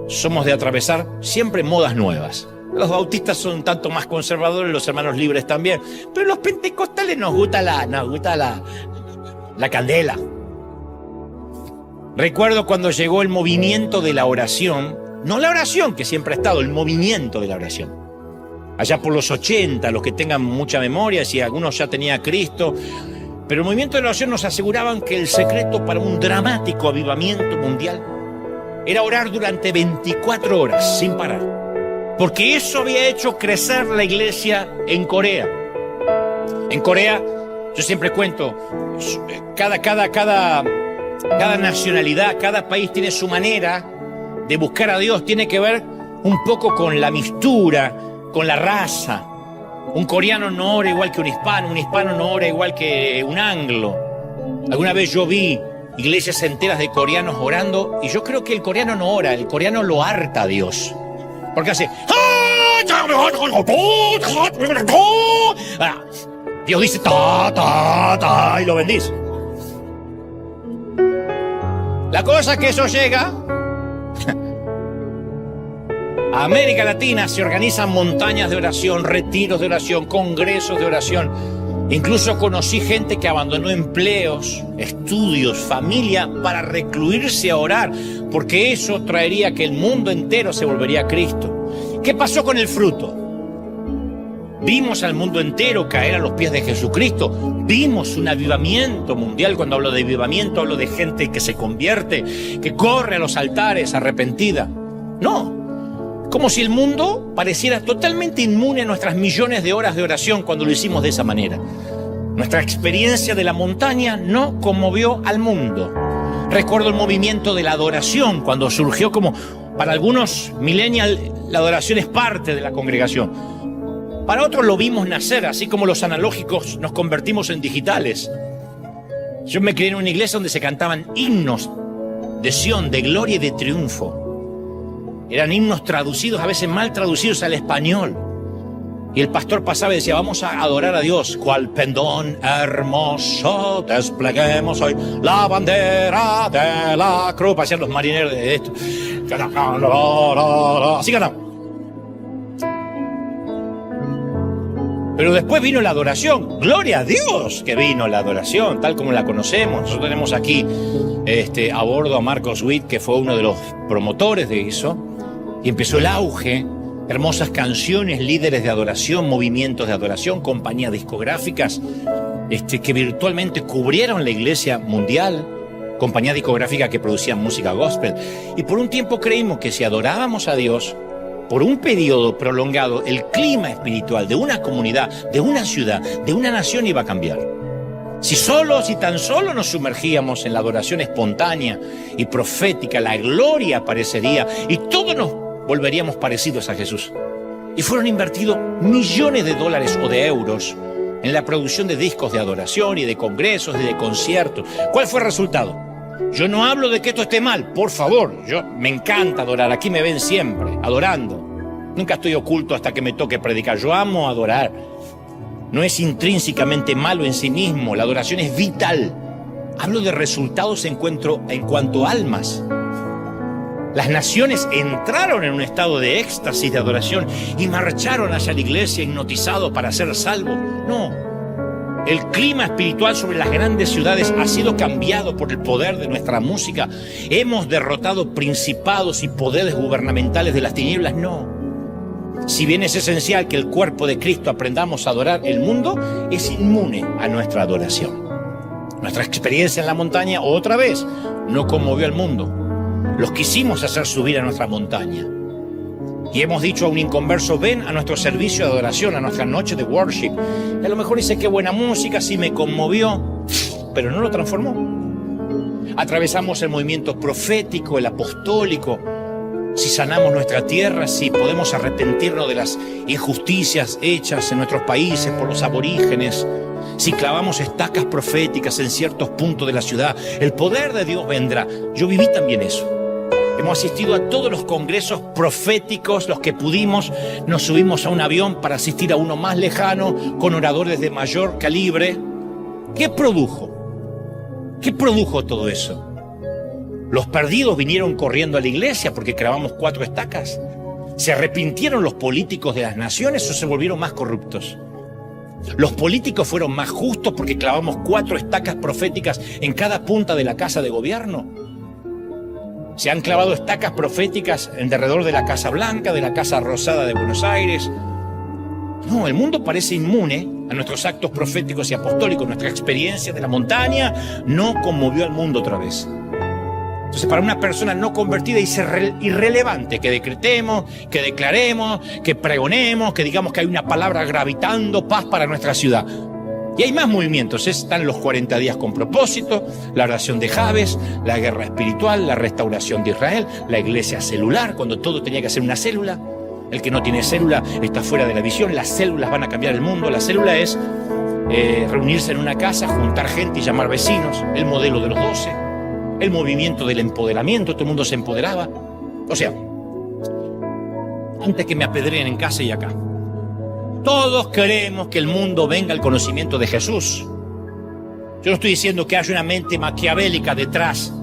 somos de atravesar siempre modas nuevas. Los bautistas son un tanto más conservadores, los hermanos libres también, pero los pentecostales nos gusta la candela. Recuerdo cuando llegó el movimiento de la oración, no la oración que siempre ha estado, el movimiento de la oración. Allá por los 80, los que tengan mucha memoria, si algunos ya tenía a Cristo, pero el movimiento de la oración nos aseguraban que el secreto para un dramático avivamiento mundial era orar durante 24 horas sin parar, porque eso había hecho crecer la iglesia en Corea. En Corea, yo siempre cuento, cada nacionalidad, cada país tiene su manera de buscar a Dios, tiene que ver un poco con la mistura, con la raza. Un coreano no ora igual que un hispano no ora igual que un anglo. Alguna vez yo vi iglesias enteras de coreanos orando, y yo creo que el coreano no ora, el coreano lo harta a Dios. Porque hace... Dios dice y lo bendice. La cosa es que eso llega a América Latina, se organizan montañas de oración, retiros de oración, congresos de oración. Incluso conocí gente que abandonó empleos, estudios, familia para recluirse a orar, porque eso traería que el mundo entero se volvería a Cristo. ¿Qué pasó con el fruto? Vimos al mundo entero caer a los pies de Jesucristo. Vimos un avivamiento mundial. Cuando hablo de avivamiento, hablo de gente que se convierte, que corre a los altares arrepentida. No. Como si el mundo pareciera totalmente inmune a nuestras millones de horas de oración cuando lo hicimos de esa manera. Nuestra experiencia de la montaña no conmovió al mundo. Recuerdo el movimiento de la adoración cuando surgió como, para algunos millennials, la adoración es parte de la congregación. Para otros lo vimos nacer, así como los analógicos nos convertimos en digitales. Yo me crié en una iglesia donde se cantaban himnos de Sión, de gloria y de triunfo. Eran himnos traducidos, a veces mal traducidos al español. Y el pastor pasaba y decía, vamos a adorar a Dios. Cual pendón hermoso despleguemos hoy la bandera de la cruz. Parecían los marineros de esto. Así cantamos. Pero después vino la adoración. Gloria a Dios que vino la adoración, tal como la conocemos. Nosotros tenemos aquí a bordo a Marcos Witt, que fue uno de los promotores de eso. Y empezó el auge, hermosas canciones, líderes de adoración, movimientos de adoración, compañías discográficas que virtualmente cubrieron la iglesia mundial, compañías discográficas que producían música gospel. Y por un tiempo creímos que si adorábamos a Dios, por un periodo prolongado, el clima espiritual de una comunidad, de una ciudad, de una nación iba a cambiar. Si tan solo nos sumergíamos en la adoración espontánea y profética, la gloria aparecería y todos nos volveríamos parecidos a Jesús. Y fueron invertidos millones de dólares o de euros en la producción de discos de adoración y de congresos y de conciertos. ¿Cuál fue el resultado? Yo no hablo de que esto esté mal, por favor. Me encanta adorar, aquí me ven siempre, adorando. Nunca estoy oculto hasta que me toque predicar. Yo amo adorar. No es intrínsecamente malo en sí mismo, la adoración es vital. Hablo de resultados en cuanto a almas. Las naciones entraron en un estado de éxtasis de adoración y marcharon hacia la iglesia hipnotizados para ser salvos. No, El clima espiritual sobre las grandes ciudades ha sido cambiado por el poder de nuestra música. Hemos derrotado principados y poderes gubernamentales de las tinieblas. No. Si bien es esencial que el cuerpo de Cristo aprendamos a adorar, el mundo es inmune a nuestra adoración. Nuestra experiencia en la montaña, otra vez, no conmovió al mundo. Los quisimos hacer subir a nuestra montaña. Y hemos dicho a un inconverso, ven a nuestro servicio de adoración, a nuestra noche de worship. Y a lo mejor dice, qué buena música, sí me conmovió, pero no lo transformó. Atravesamos el movimiento profético, el apostólico. Si sanamos nuestra tierra, si podemos arrepentirnos de las injusticias hechas en nuestros países por los aborígenes, si clavamos estacas proféticas en ciertos puntos de la ciudad, el poder de Dios vendrá. Yo viví también eso. Hemos asistido a todos los congresos proféticos, los que pudimos. Nos subimos a un avión para asistir a uno más lejano, con oradores de mayor calibre. ¿Qué produjo? ¿Qué produjo todo eso? Los perdidos vinieron corriendo a la iglesia porque clavamos 4 estacas. ¿Se arrepintieron los políticos de las naciones o se volvieron más corruptos? Los políticos fueron más justos porque clavamos 4 estacas proféticas en cada punta de la casa de gobierno. Se han clavado estacas proféticas alrededor de la Casa Blanca, de la Casa Rosada de Buenos Aires. No, el mundo parece inmune a nuestros actos proféticos y apostólicos. Nuestra experiencia de la montaña no conmovió al mundo otra vez. Entonces, para una persona no convertida es irrelevante que decretemos, que declaremos, que pregonemos, que digamos que hay una palabra gravitando, paz para nuestra ciudad. Y hay más movimientos, están los 40 días con propósito, la oración de Jabes, la guerra espiritual, la restauración de Israel, la iglesia celular, cuando todo tenía que ser una célula. El que no tiene célula está fuera de la visión. Las células van a cambiar el mundo. La célula es reunirse en una casa, juntar gente y llamar vecinos. El modelo de los 12, el movimiento del empoderamiento, todo el mundo se empoderaba. O sea, antes que me apedreen en casa y acá, todos queremos que el mundo venga al conocimiento de Jesús. Yo no estoy diciendo que haya una mente maquiavélica detrás,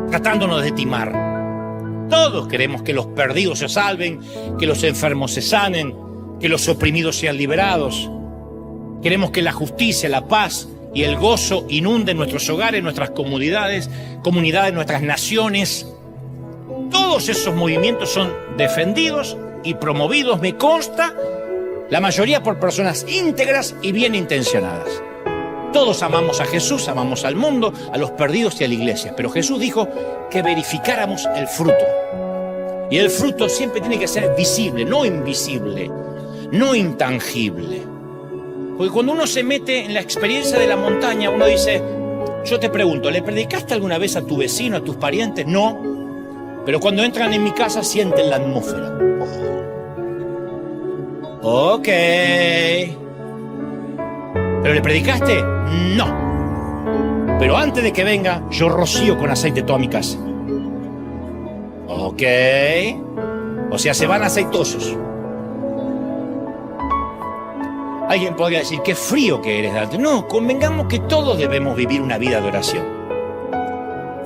tratándonos de timar. Todos queremos que los perdidos se salven, que los enfermos se sanen, que los oprimidos sean liberados. Queremos que la justicia, la paz y el gozo inunden nuestros hogares, nuestras comunidades, nuestras naciones. Todos esos movimientos son defendidos y promovidos, me consta, la mayoría por personas íntegras y bien intencionadas. Todos amamos a Jesús, amamos al mundo, a los perdidos y a la iglesia. Pero Jesús dijo que verificáramos el fruto. Y el fruto siempre tiene que ser visible, no invisible, no intangible. Porque cuando uno se mete en la experiencia de la montaña, uno dice, yo te pregunto, ¿le predicaste alguna vez a tu vecino, a tus parientes? No. Pero cuando entran en mi casa sienten la atmósfera. Ok. ¿Pero le predicaste? No. Pero antes de que venga, yo rocío con aceite toda mi casa. Ok. O sea, se van aceitosos. Alguien podría decir, qué frío que eres, Dante. No, convengamos que todos debemos vivir una vida de oración.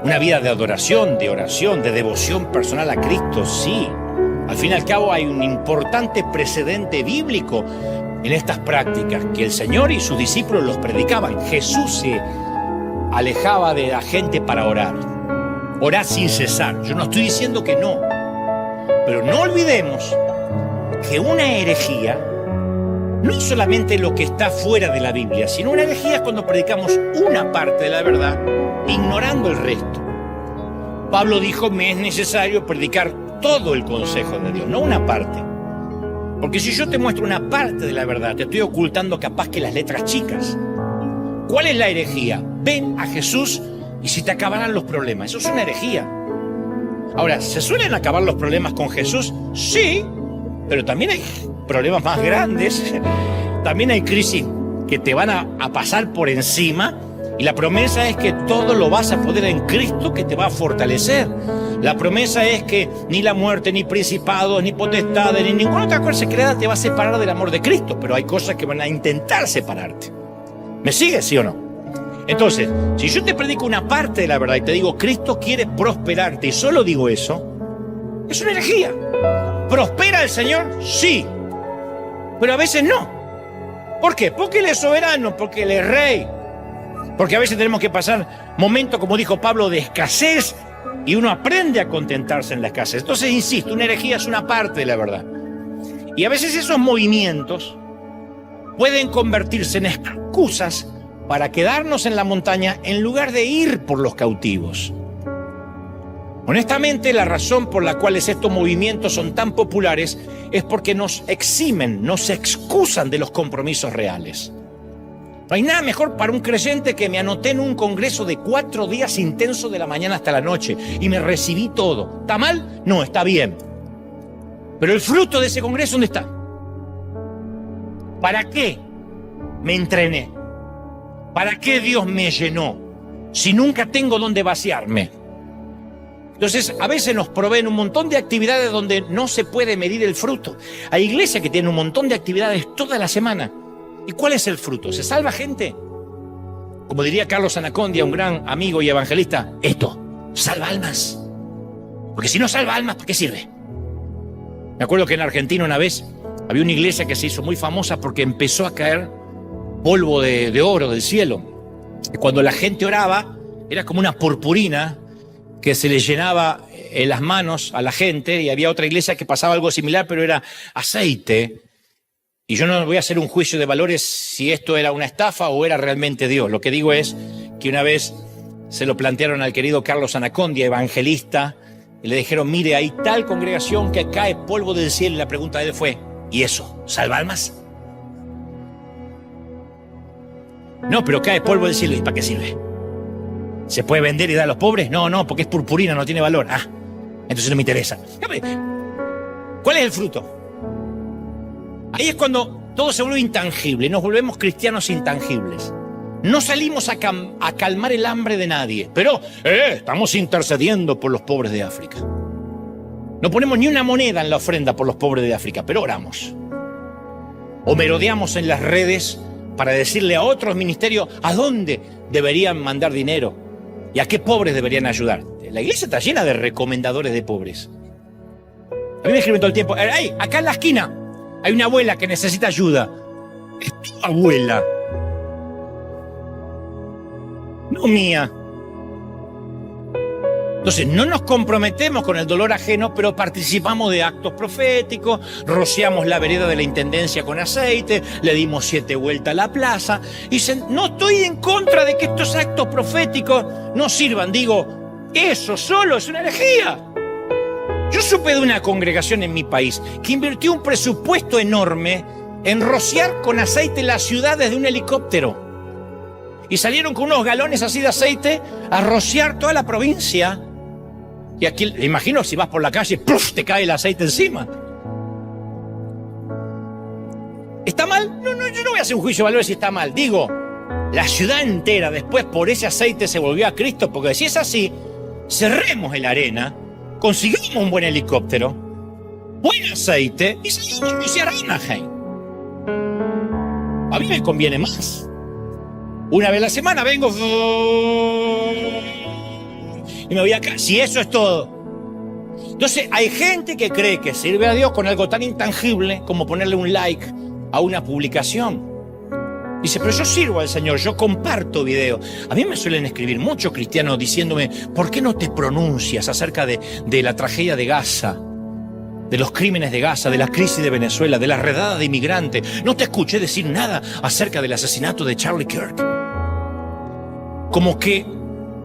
Una vida de adoración, de devoción personal a Cristo, sí. Al fin y al cabo hay un importante precedente bíblico en estas prácticas, que el Señor y sus discípulos los predicaban. Jesús se alejaba de la gente para orar. Orar sin cesar. Yo no estoy diciendo que no. Pero no olvidemos que una herejía no es solamente lo que está fuera de la Biblia, sino una herejía es cuando predicamos una parte de la verdad, ignorando el resto. Pablo dijo, me es necesario predicar todo el consejo de Dios, no una parte. Porque si yo te muestro una parte de la verdad, te estoy ocultando capaz que las letras chicas. ¿Cuál es la herejía? Ven a Jesús y se te acabarán los problemas. Eso es una herejía. Ahora, ¿se suelen acabar los problemas con Jesús? Sí, pero también hay problemas más grandes. También hay crisis que te van a pasar por encima. Y la promesa es que todo lo vas a poder en Cristo, que te va a fortalecer. La promesa es que ni la muerte, ni principados, ni potestades, ni ninguna otra cosa creada te va a separar del amor de Cristo. Pero hay cosas que van a intentar separarte. ¿Me sigues, sí o no? Entonces, si yo te predico una parte de la verdad y te digo, Cristo quiere prosperarte, y solo digo eso, es una herejía. ¿Prospera el Señor? Sí. Pero a veces no. ¿Por qué? Porque Él es soberano, porque Él es rey. Porque a veces tenemos que pasar momentos, como dijo Pablo, de escasez, y uno aprende a contentarse en la escasez. Entonces, insisto, una herejía es una parte de la verdad. Y a veces esos movimientos pueden convertirse en excusas para quedarnos en la montaña en lugar de ir por los cautivos. Honestamente, la razón por la cual estos movimientos son tan populares es porque nos eximen, nos excusan de los compromisos reales. No hay nada mejor para un creyente que me anoté en un congreso de 4 días intenso de la mañana hasta la noche y me recibí todo. ¿Está mal? No, está bien. Pero el fruto de ese congreso, ¿dónde está? ¿Para qué me entrené? ¿Para qué Dios me llenó? Si nunca tengo dónde vaciarme. Entonces, a veces nos proveen un montón de actividades donde no se puede medir el fruto. Hay iglesias que tienen un montón de actividades toda la semana. ¿Y cuál es el fruto? ¿Se salva gente? Como diría Carlos Anacondia, un gran amigo y evangelista, esto, salva almas. Porque si no salva almas, ¿para qué sirve? Me acuerdo que en Argentina una vez había una iglesia que se hizo muy famosa porque empezó a caer polvo de oro del cielo. Y cuando la gente oraba, era como una purpurina que se le llenaba en las manos a la gente, y había otra iglesia que pasaba algo similar, pero era aceite. Y yo no voy a hacer un juicio de valores si esto era una estafa o era realmente Dios. Lo que digo es que una vez se lo plantearon al querido Carlos Anacondia, evangelista, y le dijeron, mire, hay tal congregación que cae polvo del cielo, y la pregunta de él fue, ¿y eso? ¿Salva almas? No, pero cae polvo del cielo, ¿y para qué sirve? ¿Se puede vender y dar a los pobres? No, porque es purpurina, no tiene valor. Ah, entonces no me interesa. ¿Cuál es el fruto? Ahí es cuando todo se vuelve intangible, nos volvemos cristianos intangibles. No salimos a calmar el hambre de nadie, pero estamos intercediendo por los pobres de África. No ponemos ni una moneda en la ofrenda por los pobres de África, pero oramos. O merodeamos en las redes para decirle a otros ministerios a dónde deberían mandar dinero y a qué pobres deberían ayudar. La iglesia está llena de recomendadores de pobres. A mí me escriben todo el tiempo, acá en la esquina hay una abuela que necesita ayuda. Es tu abuela, no mía. Entonces, no nos comprometemos con el dolor ajeno, pero participamos de actos proféticos, rociamos la vereda de la intendencia con aceite, le dimos 7 vueltas a la plaza. Y dicen, no estoy en contra de que estos actos proféticos no sirvan. Digo, eso solo es una herejía. Yo supe de una congregación en mi país que invirtió un presupuesto enorme en rociar con aceite las ciudades de un helicóptero. Y salieron con unos galones así de aceite a rociar toda la provincia. Y aquí, imagino, si vas por la calle, ¡puf!, te cae el aceite encima. ¿Está mal? No, yo no voy a hacer un juicio de valores si está mal. Digo, la ciudad entera después por ese aceite se volvió a Cristo, porque si es así, cerremos en la arena, consigamos un buen helicóptero, buen aceite y salimos a rociar Anaheim. A mí me conviene más. Una vez a la semana vengo y me voy acá. Si eso es todo. Entonces hay gente que cree que sirve a Dios con algo tan intangible como ponerle un like a una publicación. Dice, pero yo sirvo al Señor, yo comparto videos. A mí me suelen escribir muchos cristianos diciéndome, ¿por qué no te pronuncias acerca de la tragedia de Gaza? De los crímenes de Gaza, de la crisis de Venezuela, de la redada de inmigrantes. No te escuché decir nada acerca del asesinato de Charlie Kirk. Como que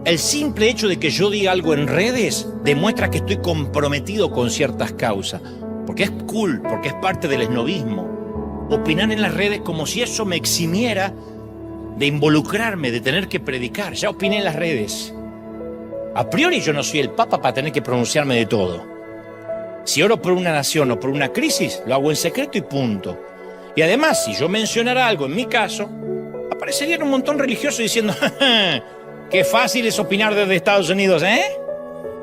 el simple hecho de que yo diga algo en redes demuestra que estoy comprometido con ciertas causas. Porque es cool, porque es parte del esnobismo. Opinar en las redes como si eso me eximiera de involucrarme, de tener que predicar. Ya opiné en las redes. A priori yo no soy el Papa para tener que pronunciarme de todo. Si oro por una nación o por una crisis, lo hago en secreto y punto. Y además, si yo mencionara algo en mi caso, aparecerían un montón religiosos diciendo, qué fácil es opinar desde Estados Unidos, ¿eh?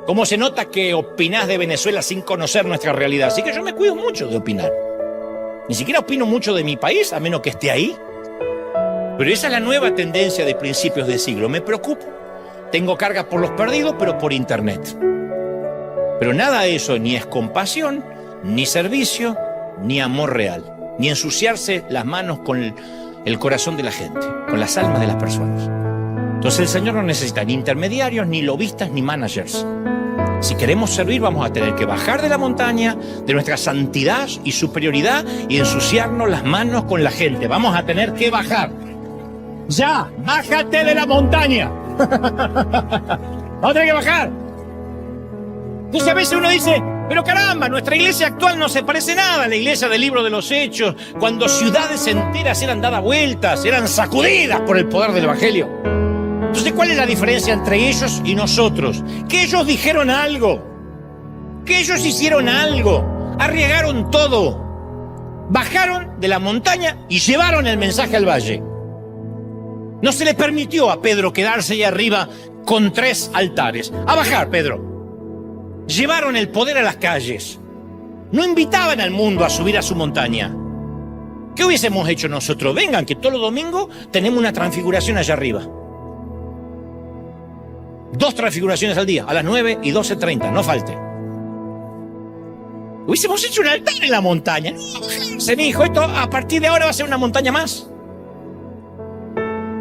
¿Cómo se nota que opinás de Venezuela sin conocer nuestra realidad? Así que yo me cuido mucho de opinar. Ni siquiera opino mucho de mi país, a menos que esté ahí. Pero esa es la nueva tendencia de principios de siglo. Me preocupo. Tengo carga por los perdidos, pero por internet. Pero nada de eso ni es compasión, ni servicio, ni amor real. Ni ensuciarse las manos con el corazón de la gente, con las almas de las personas. Entonces el Señor no necesita ni intermediarios, ni lobistas, ni managers. Si queremos servir, vamos a tener que bajar de la montaña, de nuestra santidad y superioridad, y ensuciarnos las manos con la gente. Vamos a tener que bajar. ¡Ya! ¡Bájate de la montaña! Vamos a tener que bajar. Entonces a veces uno dice, pero caramba, nuestra iglesia actual no se parece nada a la iglesia del libro de los Hechos, cuando ciudades enteras eran dadas vueltas, eran sacudidas por el poder del Evangelio. Entonces, ¿cuál es la diferencia entre ellos y nosotros? Que ellos dijeron algo, que ellos hicieron algo, arriesgaron todo, bajaron de la montaña y llevaron el mensaje al valle. No se le permitió a Pedro quedarse ahí arriba con 3 altares. A bajar, Pedro. Llevaron el poder a las calles. No invitaban al mundo a subir a su montaña. ¿Qué hubiésemos hecho nosotros? Vengan, que todos los domingos tenemos una transfiguración allá arriba. 2 transfiguraciones al día, a las 9 y 12:30, no falte. Hubiésemos hecho un altar en la montaña. No, se me dijo, esto a partir de ahora va a ser una montaña más.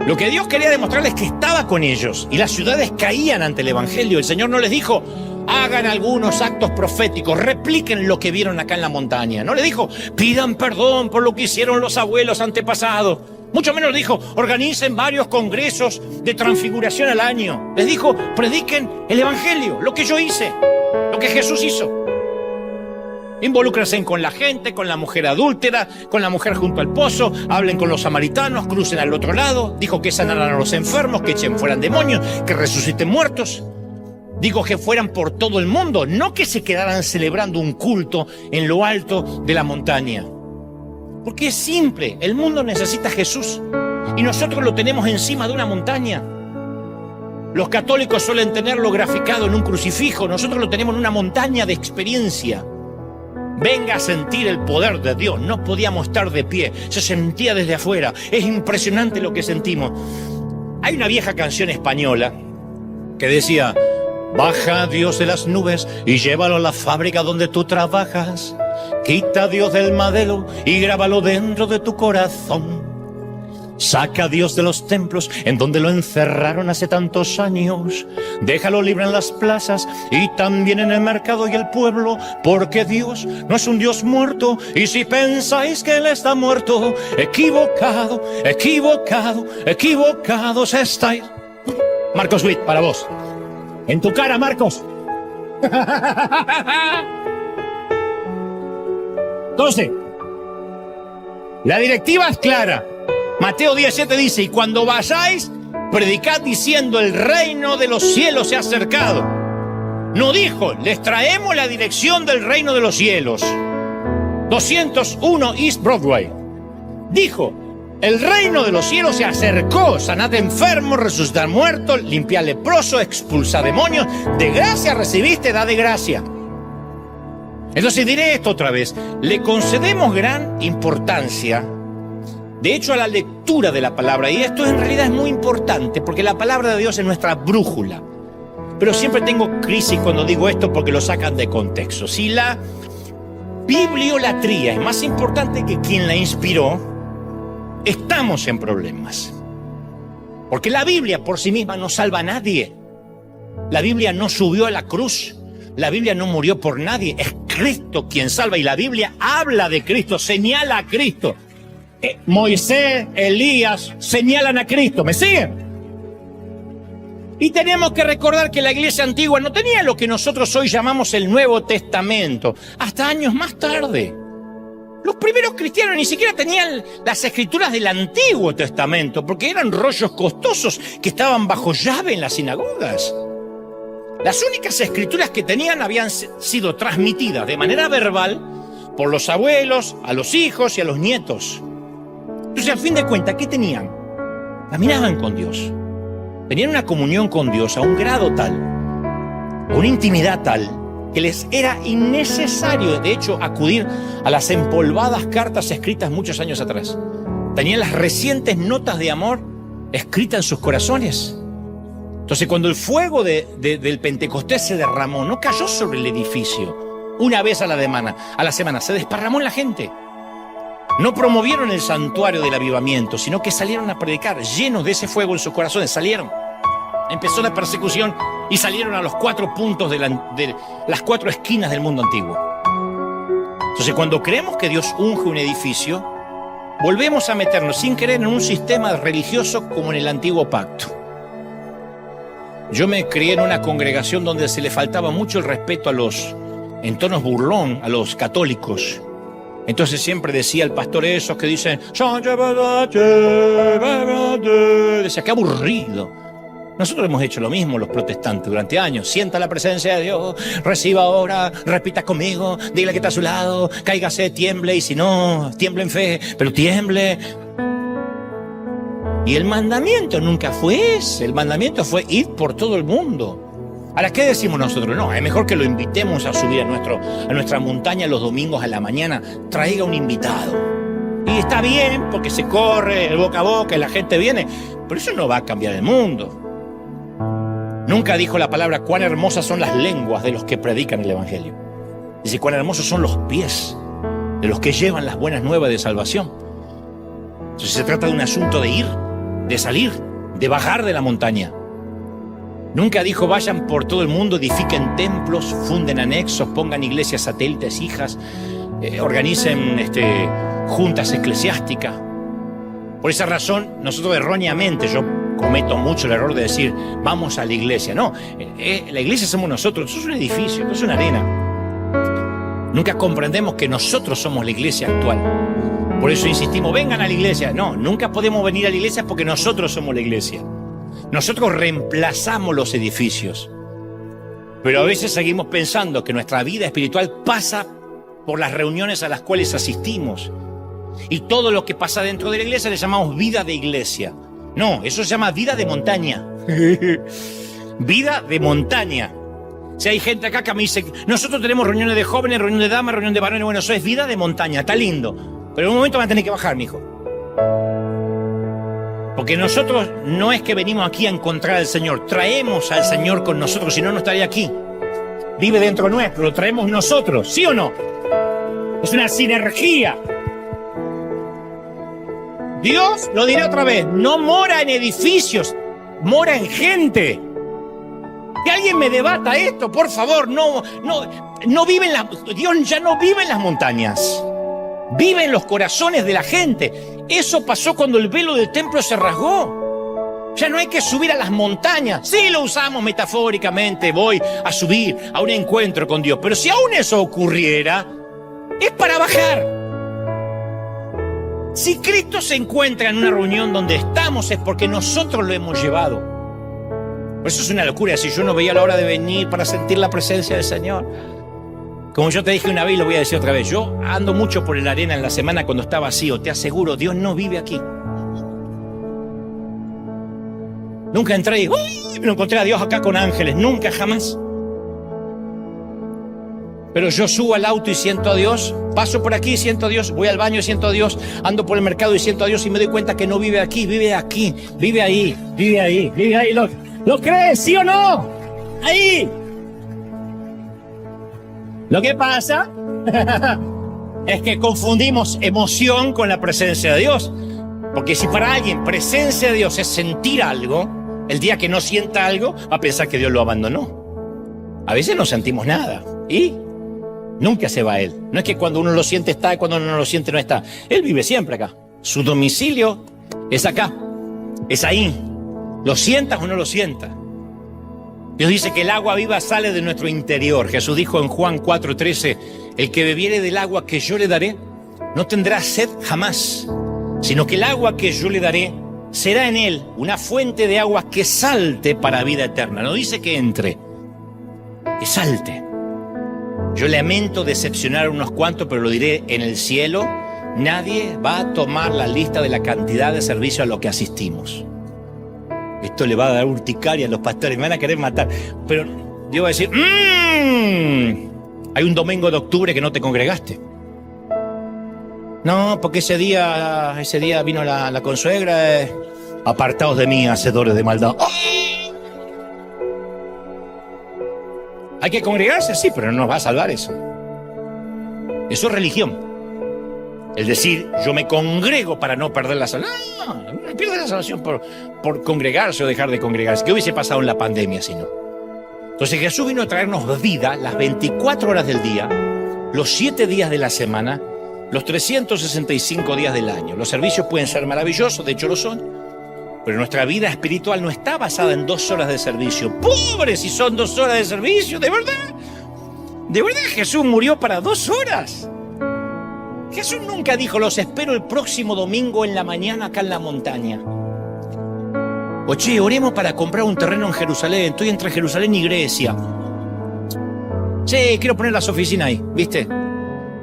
Lo que Dios quería demostrarles es que estaba con ellos y las ciudades caían ante el Evangelio. El Señor no les dijo, hagan algunos actos proféticos, repliquen lo que vieron acá en la montaña. No les dijo, pidan perdón por lo que hicieron los abuelos antepasados. Mucho menos dijo, organicen varios congresos de transfiguración al año. Les dijo, prediquen el Evangelio, lo que yo hice, lo que Jesús hizo. Involúcrense con la gente, con la mujer adúltera, con la mujer junto al pozo, hablen con los samaritanos, crucen al otro lado. Dijo que sanaran a los enfermos, que echen fuera demonios, que resuciten muertos. Dijo que fueran por todo el mundo, no que se quedaran celebrando un culto en lo alto de la montaña. Porque es simple, el mundo necesita a Jesús y nosotros lo tenemos encima de una montaña. Los católicos suelen tenerlo graficado en un crucifijo, nosotros lo tenemos en una montaña de experiencia. Venga a sentir el poder de Dios. No podíamos estar de pie, se sentía desde afuera. Es impresionante lo que sentimos. Hay una vieja canción española que decía, baja Dios de las nubes y llévalo a la fábrica donde tú trabajas. Quita a Dios del madero y grábalo dentro de tu corazón. Saca a Dios de los templos en donde lo encerraron hace tantos años. Déjalo libre en las plazas y también en el mercado y el pueblo, porque Dios no es un Dios muerto. Y si pensáis que Él está muerto, equivocado, equivocado, equivocados estáis. Marcos Witt, para vos. En tu cara, Marcos. Entonces, la directiva es clara. Mateo 17 dice, y cuando vayáis, predicad diciendo, el reino de los cielos se ha acercado. No dijo, les traemos la dirección del reino de los cielos. 201 East Broadway. Dijo, el reino de los cielos se acercó. Sanad enfermos, resucitar muertos, limpiar leprosos, expulsar demonios. De gracia recibiste, da de gracia. Entonces diré esto otra vez. Le concedemos gran importancia, de hecho, a la lectura de la palabra. Y esto en realidad es muy importante, porque la palabra de Dios es nuestra brújula. Pero siempre tengo crisis cuando digo esto porque lo sacan de contexto. Si la bibliolatría es más importante que quien la inspiró, estamos en problemas. Porque la Biblia por sí misma no salva a nadie. La Biblia no subió a la cruz. La Biblia no murió por nadie. Es Cristo quien salva. Y la Biblia habla de Cristo, señala a Cristo. Moisés, Elías señalan a Cristo. ¿Me siguen? Y tenemos que recordar que la iglesia antigua no tenía lo que nosotros hoy llamamos el Nuevo Testamento. Hasta años más tarde. Los primeros cristianos ni siquiera tenían las escrituras del Antiguo Testamento, porque eran rollos costosos que estaban bajo llave en las sinagogas. Las únicas escrituras que tenían habían sido transmitidas de manera verbal por los abuelos, a los hijos y a los nietos. Entonces, al fin de cuentas, ¿qué tenían? Caminaban con Dios. Tenían una comunión con Dios a un grado tal, a una intimidad tal, que les era innecesario, de hecho, acudir a las empolvadas cartas escritas muchos años atrás. Tenían las recientes notas de amor escritas en sus corazones. Entonces, cuando el fuego del Pentecostés se derramó, no cayó sobre el edificio una vez a la semana, se desparramó en la gente. No promovieron el santuario del avivamiento, sino que salieron a predicar, llenos de ese fuego en sus corazones. Salieron. Empezó la persecución y salieron a los 4 puntos de las 4 esquinas del mundo antiguo. Entonces, cuando creemos que Dios unge un edificio, volvemos a meternos sin querer en un sistema religioso como en el antiguo pacto. Yo me crié en una congregación donde se le faltaba mucho el respeto en tonos burlón, a los católicos. Entonces siempre decía el pastor esos que dicen, decía, qué aburrido. Nosotros hemos hecho lo mismo los protestantes durante años. Sienta la presencia de Dios, reciba ahora, repita conmigo, dile que está a su lado, cáigase, tiemble, y si no, tiemble en fe, pero tiemble. Y el mandamiento nunca fue ese, el mandamiento fue ir por todo el mundo. Ahora, ¿qué decimos nosotros? No, es mejor que lo invitemos a subir a nuestra montaña los domingos a la mañana, traiga un invitado. Y está bien, porque se corre el boca a boca y la gente viene, pero eso no va a cambiar el mundo. Nunca dijo la palabra cuán hermosas son las lenguas de los que predican el evangelio. Dice cuán hermosos son los pies de los que llevan las buenas nuevas de salvación. Entonces se trata de un asunto de ir, de salir, de bajar de la montaña. Nunca dijo vayan por todo el mundo, edifiquen templos, funden anexos, pongan iglesias satélites, hijas, organicen juntas eclesiásticas. Por esa razón, nosotros erróneamente, yo cometo mucho el error de decir vamos a la iglesia. No, la iglesia somos nosotros, esto es un edificio, esto es una arena. Nunca comprendemos que nosotros somos la iglesia actual. Por eso insistimos, vengan a la iglesia. No, nunca podemos venir a la iglesia porque nosotros somos la iglesia. Nosotros reemplazamos los edificios. Pero a veces seguimos pensando que nuestra vida espiritual pasa por las reuniones a las cuales asistimos. Y todo lo que pasa dentro de la iglesia le llamamos vida de iglesia. No, eso se llama vida de montaña. Vida de montaña. Si hay gente acá que me dice, nosotros tenemos reuniones de jóvenes, reunión de damas, reunión de varones, bueno, eso es vida de montaña, está lindo. Pero en un momento van a tener que bajar, mijo. Porque nosotros no es que venimos aquí a encontrar al Señor, traemos al Señor con nosotros, si no, no estaría aquí. Vive dentro nuestro, lo traemos nosotros, ¿sí o no? Es una sinergia. Dios, lo diré otra vez, no mora en edificios, mora en gente. Que alguien me debata esto, por favor, no vive en Dios ya no vive en las montañas, vive en los corazones de la gente. Eso pasó cuando el velo del templo se rasgó. Ya no hay que subir a las montañas. Sí, lo usamos metafóricamente, voy a subir a un encuentro con Dios, pero si aún eso ocurriera, es para bajar. Si Cristo se encuentra en una reunión donde estamos es porque nosotros lo hemos llevado. Por eso es una locura si yo no veía la hora de venir para sentir la presencia del Señor. Como yo te dije una vez y lo voy a decir otra vez, yo ando mucho por la arena en la semana cuando está vacío. Te aseguro, Dios no vive aquí. Nunca entré y me encontré a Dios acá con ángeles, nunca, jamás. Pero yo subo al auto y siento a Dios, paso por aquí y siento a Dios, voy al baño y siento a Dios, ando por el mercado y siento a Dios y me doy cuenta que no vive aquí, vive ahí, vive ahí. ¿Lo crees, sí o no? Ahí. Lo que pasa es que confundimos emoción con la presencia de Dios. Porque si para alguien presencia de Dios es sentir algo, el día que no sienta algo, va a pensar que Dios lo abandonó. A veces no sentimos nada y nunca se va Él. No es que cuando uno lo siente está y cuando uno no lo siente no está. Él vive siempre acá. Su domicilio es acá, es ahí. ¿Lo sientas o no lo sientas? Dios dice que el agua viva sale de nuestro interior. Jesús dijo en Juan 4:13, el que bebiere del agua que yo le daré, no tendrá sed jamás, sino que el agua que yo le daré será en él una fuente de agua que salte para vida eterna. No dice que entre, que salte. Yo lamento decepcionar a unos cuantos, pero lo diré en el cielo, nadie va a tomar la lista de la cantidad de servicio a lo que asistimos. Esto le va a dar urticaria a los pastores, me van a querer matar. Pero Dios va a decir, hay un domingo de octubre que no te congregaste. No, porque ese día vino la consuegra. Apartaos de mí, hacedores de maldad. ¡Oh! Hay que congregarse, sí, pero no nos va a salvar eso. Eso es religión. El decir, yo me congrego para no perder la salvación. No pierde la salvación por congregarse o dejar de congregarse. ¿Qué hubiese pasado en la pandemia si no? Entonces Jesús vino a traernos vida las 24 horas del día, los 7 días de la semana, los 365 días del año. Los servicios pueden ser maravillosos, de hecho lo son, pero nuestra vida espiritual no está basada en 2 horas de servicio. ¡Pobre si son 2 horas de servicio! ¿De verdad? ¿De verdad Jesús murió para 2 horas? Jesús nunca dijo, los espero el próximo domingo en la mañana acá en la montaña. O che, oremos para comprar un terreno en Jerusalén. Estoy entre Jerusalén y Grecia. Che, quiero poner las oficinas ahí, ¿viste?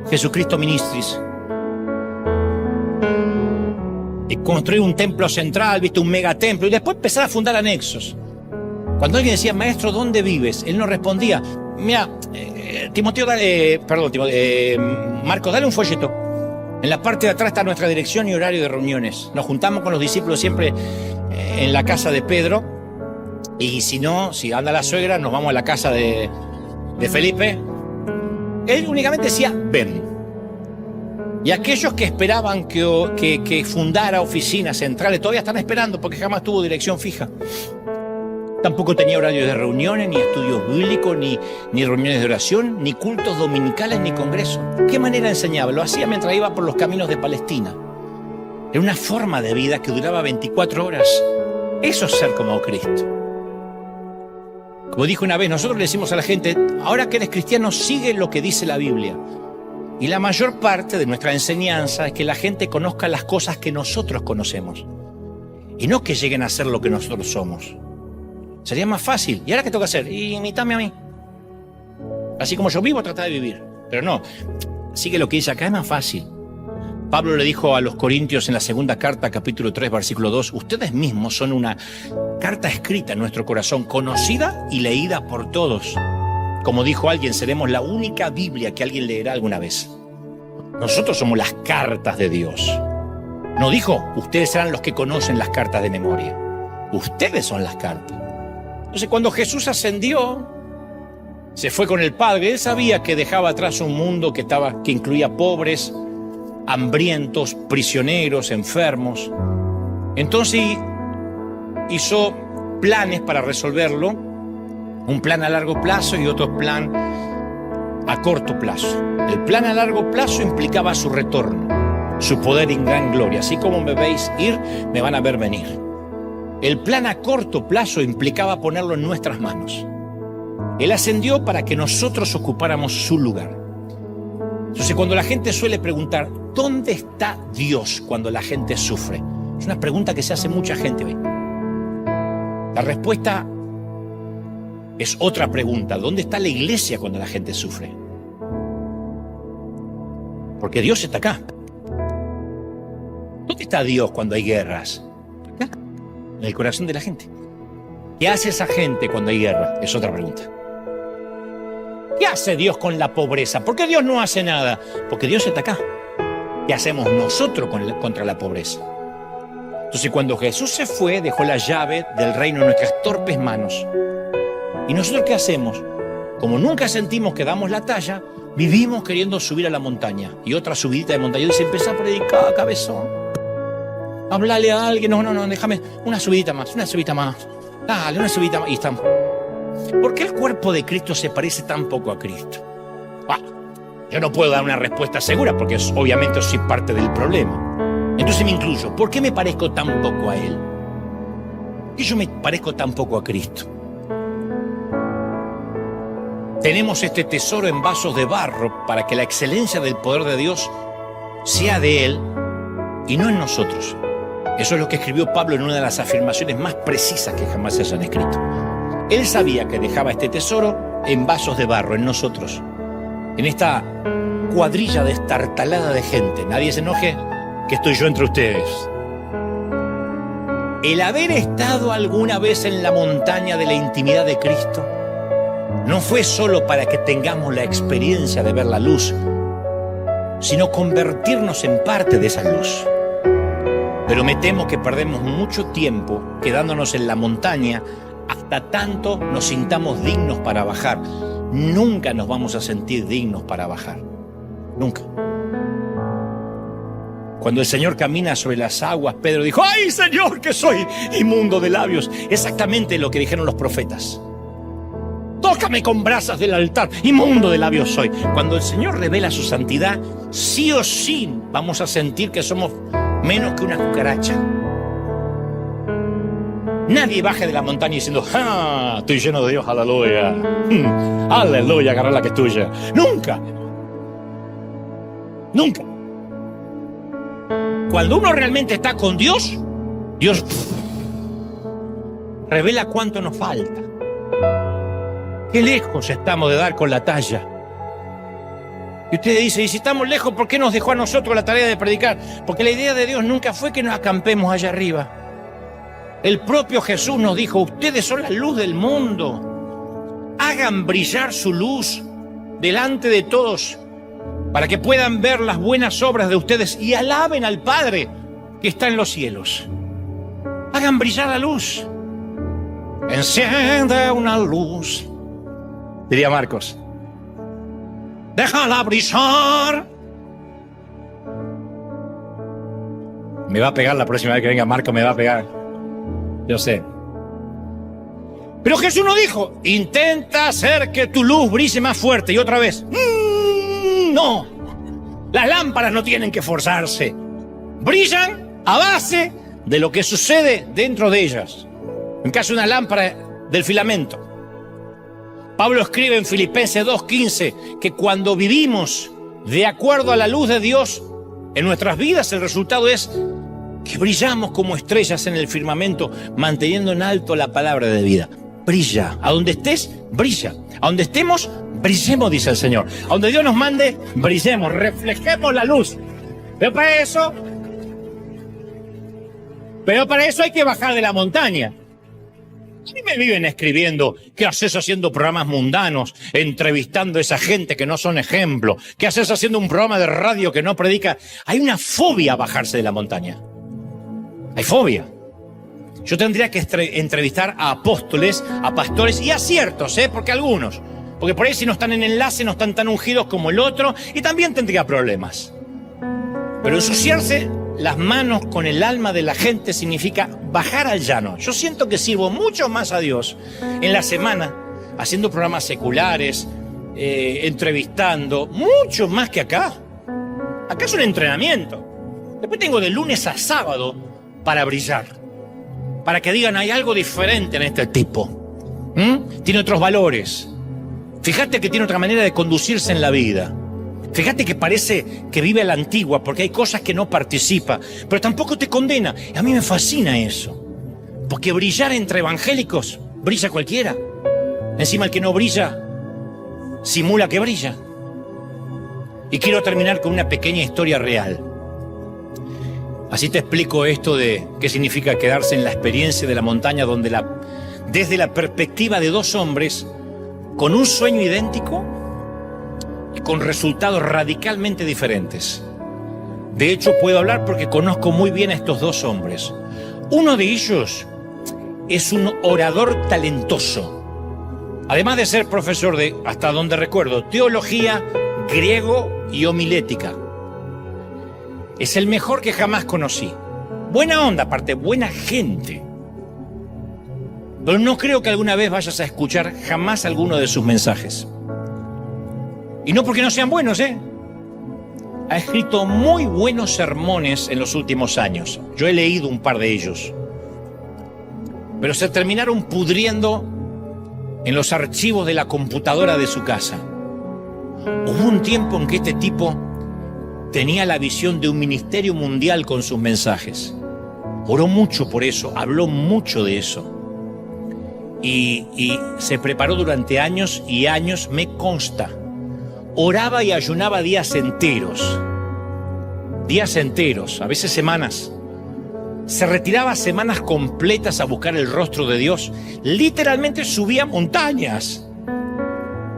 Jesucristo Ministries. Y construir un templo central, ¿viste? Un megatemplo. Y después empezar a fundar anexos. Cuando alguien decía, maestro, ¿dónde vives? Él no respondía. Mira, Marcos, dale un folleto. En la parte de atrás está nuestra dirección y horario de reuniones. Nos juntamos con los discípulos siempre en la casa de Pedro. Y si no, si anda la suegra, nos vamos a la casa de Felipe. Él únicamente decía, ven. Y aquellos que esperaban que fundara oficinas centrales todavía están esperando porque jamás tuvo dirección fija. Tampoco tenía horarios de reuniones, ni estudios bíblicos, ni reuniones de oración, ni cultos dominicales, ni congresos. ¿Qué manera enseñaba? Lo hacía mientras iba por los caminos de Palestina. Era una forma de vida que duraba 24 horas. Eso es ser como Cristo. Como dijo una vez, nosotros le decimos a la gente, ahora que eres cristiano, sigue lo que dice la Biblia. Y la mayor parte de nuestra enseñanza es que la gente conozca las cosas que nosotros conocemos. Y no que lleguen a ser lo que nosotros somos. Sería más fácil. ¿Y ahora qué tengo que hacer? Imítame a mí. Así como yo vivo, trata de vivir. Pero no, sigue lo que dice acá, es más fácil. Pablo le dijo a los Corintios en la segunda carta, capítulo 3, versículo 2, ustedes mismos son una carta escrita en nuestro corazón, conocida y leída por todos. Como dijo alguien, seremos la única Biblia que alguien leerá alguna vez. Nosotros somos las cartas de Dios. No dijo, ustedes serán los que conocen las cartas de memoria. Ustedes son las cartas. Entonces, cuando Jesús ascendió, se fue con el Padre. Él sabía que dejaba atrás un mundo que incluía pobres, hambrientos, prisioneros, enfermos. Entonces hizo planes para resolverlo, un plan a largo plazo y otro plan a corto plazo. El plan a largo plazo implicaba su retorno, su poder en gran gloria. Así como me veis ir, me van a ver venir. El plan a corto plazo implicaba ponerlo en nuestras manos. Él ascendió para que nosotros ocupáramos su lugar. Entonces, cuando la gente suele preguntar, ¿dónde está Dios cuando la gente sufre? Es una pregunta que se hace mucha gente hoy. La respuesta es otra pregunta. ¿Dónde está la iglesia cuando la gente sufre? Porque Dios está acá. ¿Dónde está Dios cuando hay guerras? Acá, en el corazón de la gente. ¿Qué hace esa gente cuando hay guerra? Es otra pregunta. ¿Qué hace Dios con la pobreza? ¿Por qué Dios no hace nada? Porque Dios está acá. ¿Qué hacemos nosotros contra la pobreza? Entonces, cuando Jesús se fue, dejó la llave del reino en nuestras torpes manos. ¿Y nosotros qué hacemos? Como nunca sentimos que damos la talla, vivimos queriendo subir a la montaña. Y otra subidita de montaña. Y dice, empezá a predicar, cabezón. Hablale a alguien. No, déjame una subidita más, Dale, una subidita más. Y estamos. ¿Por qué el cuerpo de Cristo se parece tan poco a Cristo? Yo no puedo dar una respuesta segura porque obviamente soy parte del problema. Entonces me incluyo. ¿Por qué me parezco tan poco a Él? ¿Por qué yo me parezco tan poco a Cristo? Tenemos este tesoro en vasos de barro para que la excelencia del poder de Dios sea de Él y no en nosotros. Eso es lo que escribió Pablo en una de las afirmaciones más precisas que jamás se hayan escrito. Él sabía que dejaba este tesoro en vasos de barro, en nosotros. En esta cuadrilla destartalada de gente. Nadie se enoje que estoy yo entre ustedes. El haber estado alguna vez en la montaña de la intimidad de Cristo no fue solo para que tengamos la experiencia de ver la luz, sino convertirnos en parte de esa luz. Pero me temo que perdemos mucho tiempo quedándonos en la montaña hasta tanto nos sintamos dignos para bajar. Nunca nos vamos a sentir dignos para bajar. Nunca. Cuando el Señor camina sobre las aguas, Pedro dijo: ¡ay, Señor, que soy inmundo de labios! Exactamente lo que dijeron los profetas. Tócame con brasas del altar, inmundo de labios soy. Cuando el Señor revela su santidad, sí o sí vamos a sentir que somos menos que una cucaracha. Nadie baja de la montaña diciendo: ¡ah! Estoy lleno de Dios, aleluya. Aleluya, agarra la que es tuya. Nunca. Nunca. Cuando uno realmente está con Dios, Dios revela cuánto nos falta. Qué lejos estamos de dar con la talla. Y usted dice: y si estamos lejos, ¿por qué nos dejó a nosotros la tarea de predicar? Porque la idea de Dios nunca fue que nos acampemos allá arriba. El propio Jesús nos dijo: ustedes son la luz del mundo. Hagan brillar su luz delante de todos, para que puedan ver las buenas obras de ustedes y alaben al Padre que está en los cielos. Hagan brillar la luz. Enciende una luz, diría Marcos. Déjala brillar. Me va a pegar la próxima vez que venga Marcos, me va a pegar. Yo sé. Pero Jesús no dijo: intenta hacer que tu luz brille más fuerte. Y otra vez: no. Las lámparas no tienen que forzarse. Brillan a base de lo que sucede dentro de ellas. En caso de una lámpara, del filamento. Pablo escribe en Filipenses 2:15 que cuando vivimos de acuerdo a la luz de Dios en nuestras vidas, el resultado es que brillamos como estrellas en el firmamento, manteniendo en alto la palabra de vida. Brilla. A donde estés, brilla. A donde estemos, brillemos, dice el Señor. A donde Dios nos mande, brillemos, reflejemos la luz. Pero para eso hay que bajar de la montaña. A mí me viven escribiendo: ¿qué haces haciendo programas mundanos, entrevistando a esa gente que no son ejemplo? ¿Qué haces haciendo un programa de radio que no predica? Hay una fobia a bajarse de la montaña. Hay fobia. Yo tendría que entrevistar a apóstoles, a pastores y a ciertos, porque algunos. Porque por ahí, si no están en enlace, no están tan ungidos como el otro, y también tendría problemas. Pero ensuciarse las manos con el alma de la gente significa bajar al llano. Yo siento que sirvo mucho más a Dios en la semana, haciendo programas seculares, entrevistando, mucho más que acá. Acá es un entrenamiento. Después tengo de lunes a sábado para brillar, para que digan: hay algo diferente en este tipo. Tiene otros valores. Fíjate que tiene otra manera de conducirse en la vida. Fíjate que parece que vive a la antigua, porque hay cosas que no participa, pero tampoco te condena. A mí me fascina eso, porque brillar entre evangélicos, brilla cualquiera. Encima, el que no brilla simula que brilla. Y quiero terminar con una pequeña historia real. Así te explico esto de qué significa quedarse en la experiencia de la montaña, donde desde la perspectiva de dos hombres con un sueño idéntico y con resultados radicalmente diferentes. De hecho, puedo hablar porque conozco muy bien a estos dos hombres. Uno de ellos es un orador talentoso, además de ser profesor de, hasta donde recuerdo, teología, griego y homilética. Es el mejor que jamás conocí. Buena onda, aparte, buena gente. Pero no creo que alguna vez vayas a escuchar jamás alguno de sus mensajes. Y no porque no sean buenos, Ha escrito muy buenos sermones en los últimos años. Yo he leído un par de ellos. Pero se terminaron pudriendo en los archivos de la computadora de su casa. Hubo un tiempo en que este tipo tenía la visión de un ministerio mundial con sus mensajes. Oró mucho por eso, habló mucho de eso. Y se preparó durante años y años, me consta. Oraba y ayunaba días enteros, a veces semanas. Se retiraba semanas completas a buscar el rostro de Dios. Literalmente subía montañas.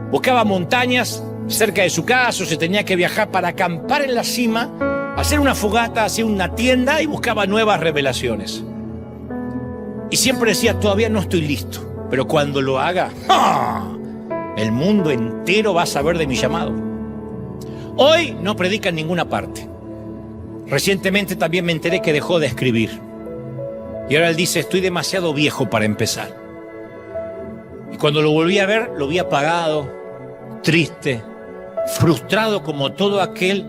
Buscaba montañas cerca de su casa, o se tenía que viajar para acampar en la cima, hacer una fogata, hacer una tienda, y buscaba nuevas revelaciones. Y siempre decía: todavía no estoy listo, pero cuando lo haga, el mundo entero va a saber de mi llamado. Hoy no predica en ninguna parte. Recientemente también me enteré que dejó de escribir. Y ahora él dice, estoy demasiado viejo para empezar. Y cuando lo volví a ver, lo vi apagado, triste, frustrado como todo aquel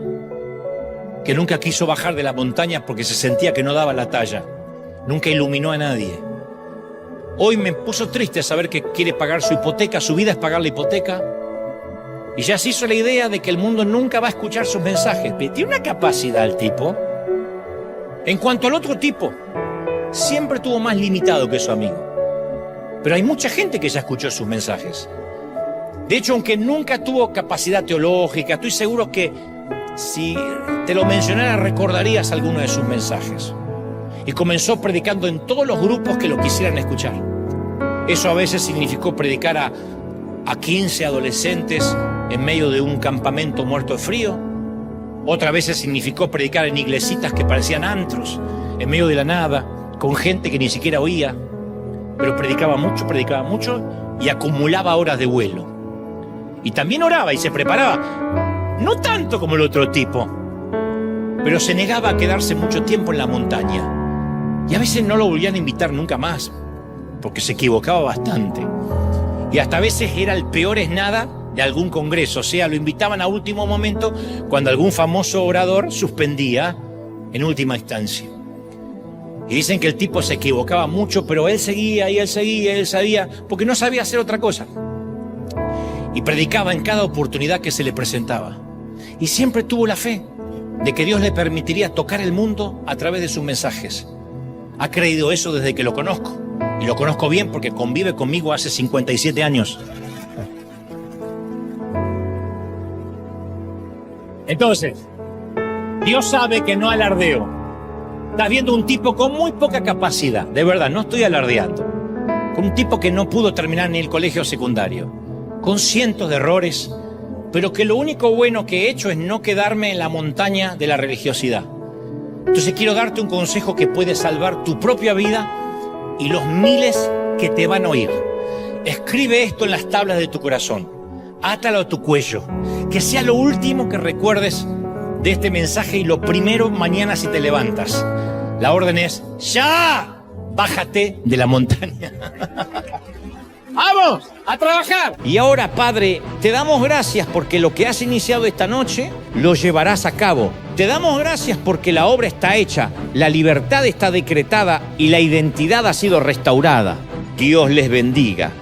que nunca quiso bajar de la montaña porque se sentía que no daba la talla. Nunca iluminó a nadie. Hoy me puso triste saber que quiere pagar su hipoteca, su vida es pagar la hipoteca. Y ya se hizo la idea de que el mundo nunca va a escuchar sus mensajes. Tiene una capacidad el tipo. En cuanto al otro tipo, siempre tuvo más limitado que su amigo. Pero hay mucha gente que ya escuchó sus mensajes. De hecho, aunque nunca tuvo capacidad teológica, estoy seguro que si te lo mencionara recordarías alguno de sus mensajes. Y comenzó predicando en todos los grupos que lo quisieran escuchar. Eso a veces significó predicar a 15 adolescentes en medio de un campamento muerto de frío. Otras veces significó predicar en iglesitas que parecían antros, en medio de la nada, con gente que ni siquiera oía. Pero predicaba mucho y acumulaba horas de vuelo. Y también oraba y se preparaba, no tanto como el otro tipo, pero se negaba a quedarse mucho tiempo en la montaña. Y a veces no lo volvían a invitar nunca más, porque se equivocaba bastante. Y hasta a veces era el peor es nada de algún congreso, o sea, lo invitaban a último momento cuando algún famoso orador suspendía en última instancia. Y dicen que el tipo se equivocaba mucho, pero él seguía, porque no sabía hacer otra cosa. Y predicaba en cada oportunidad que se le presentaba. Y siempre tuvo la fe de que Dios le permitiría tocar el mundo a través de sus mensajes. Ha creído eso desde que lo conozco. Y lo conozco bien porque convive conmigo hace 57 años. Entonces, Dios sabe que no alardeo. Estás viendo un tipo con muy poca capacidad, de verdad, no estoy alardeando. Con un tipo que no pudo terminar ni el colegio secundario, con cientos de errores, pero que lo único bueno que he hecho es no quedarme en la montaña de la religiosidad. Entonces quiero darte un consejo que puede salvar tu propia vida y los miles que te van a oír. Escribe esto en las tablas de tu corazón, átalo a tu cuello, que sea lo último que recuerdes de este mensaje y lo primero mañana si te levantas. La orden es, ¡ya! Bájate de la montaña. ¡Vamos! ¡A trabajar! Y ahora, Padre, te damos gracias porque lo que has iniciado esta noche lo llevarás a cabo. Te damos gracias porque la obra está hecha, la libertad está decretada y la identidad ha sido restaurada. Dios les bendiga.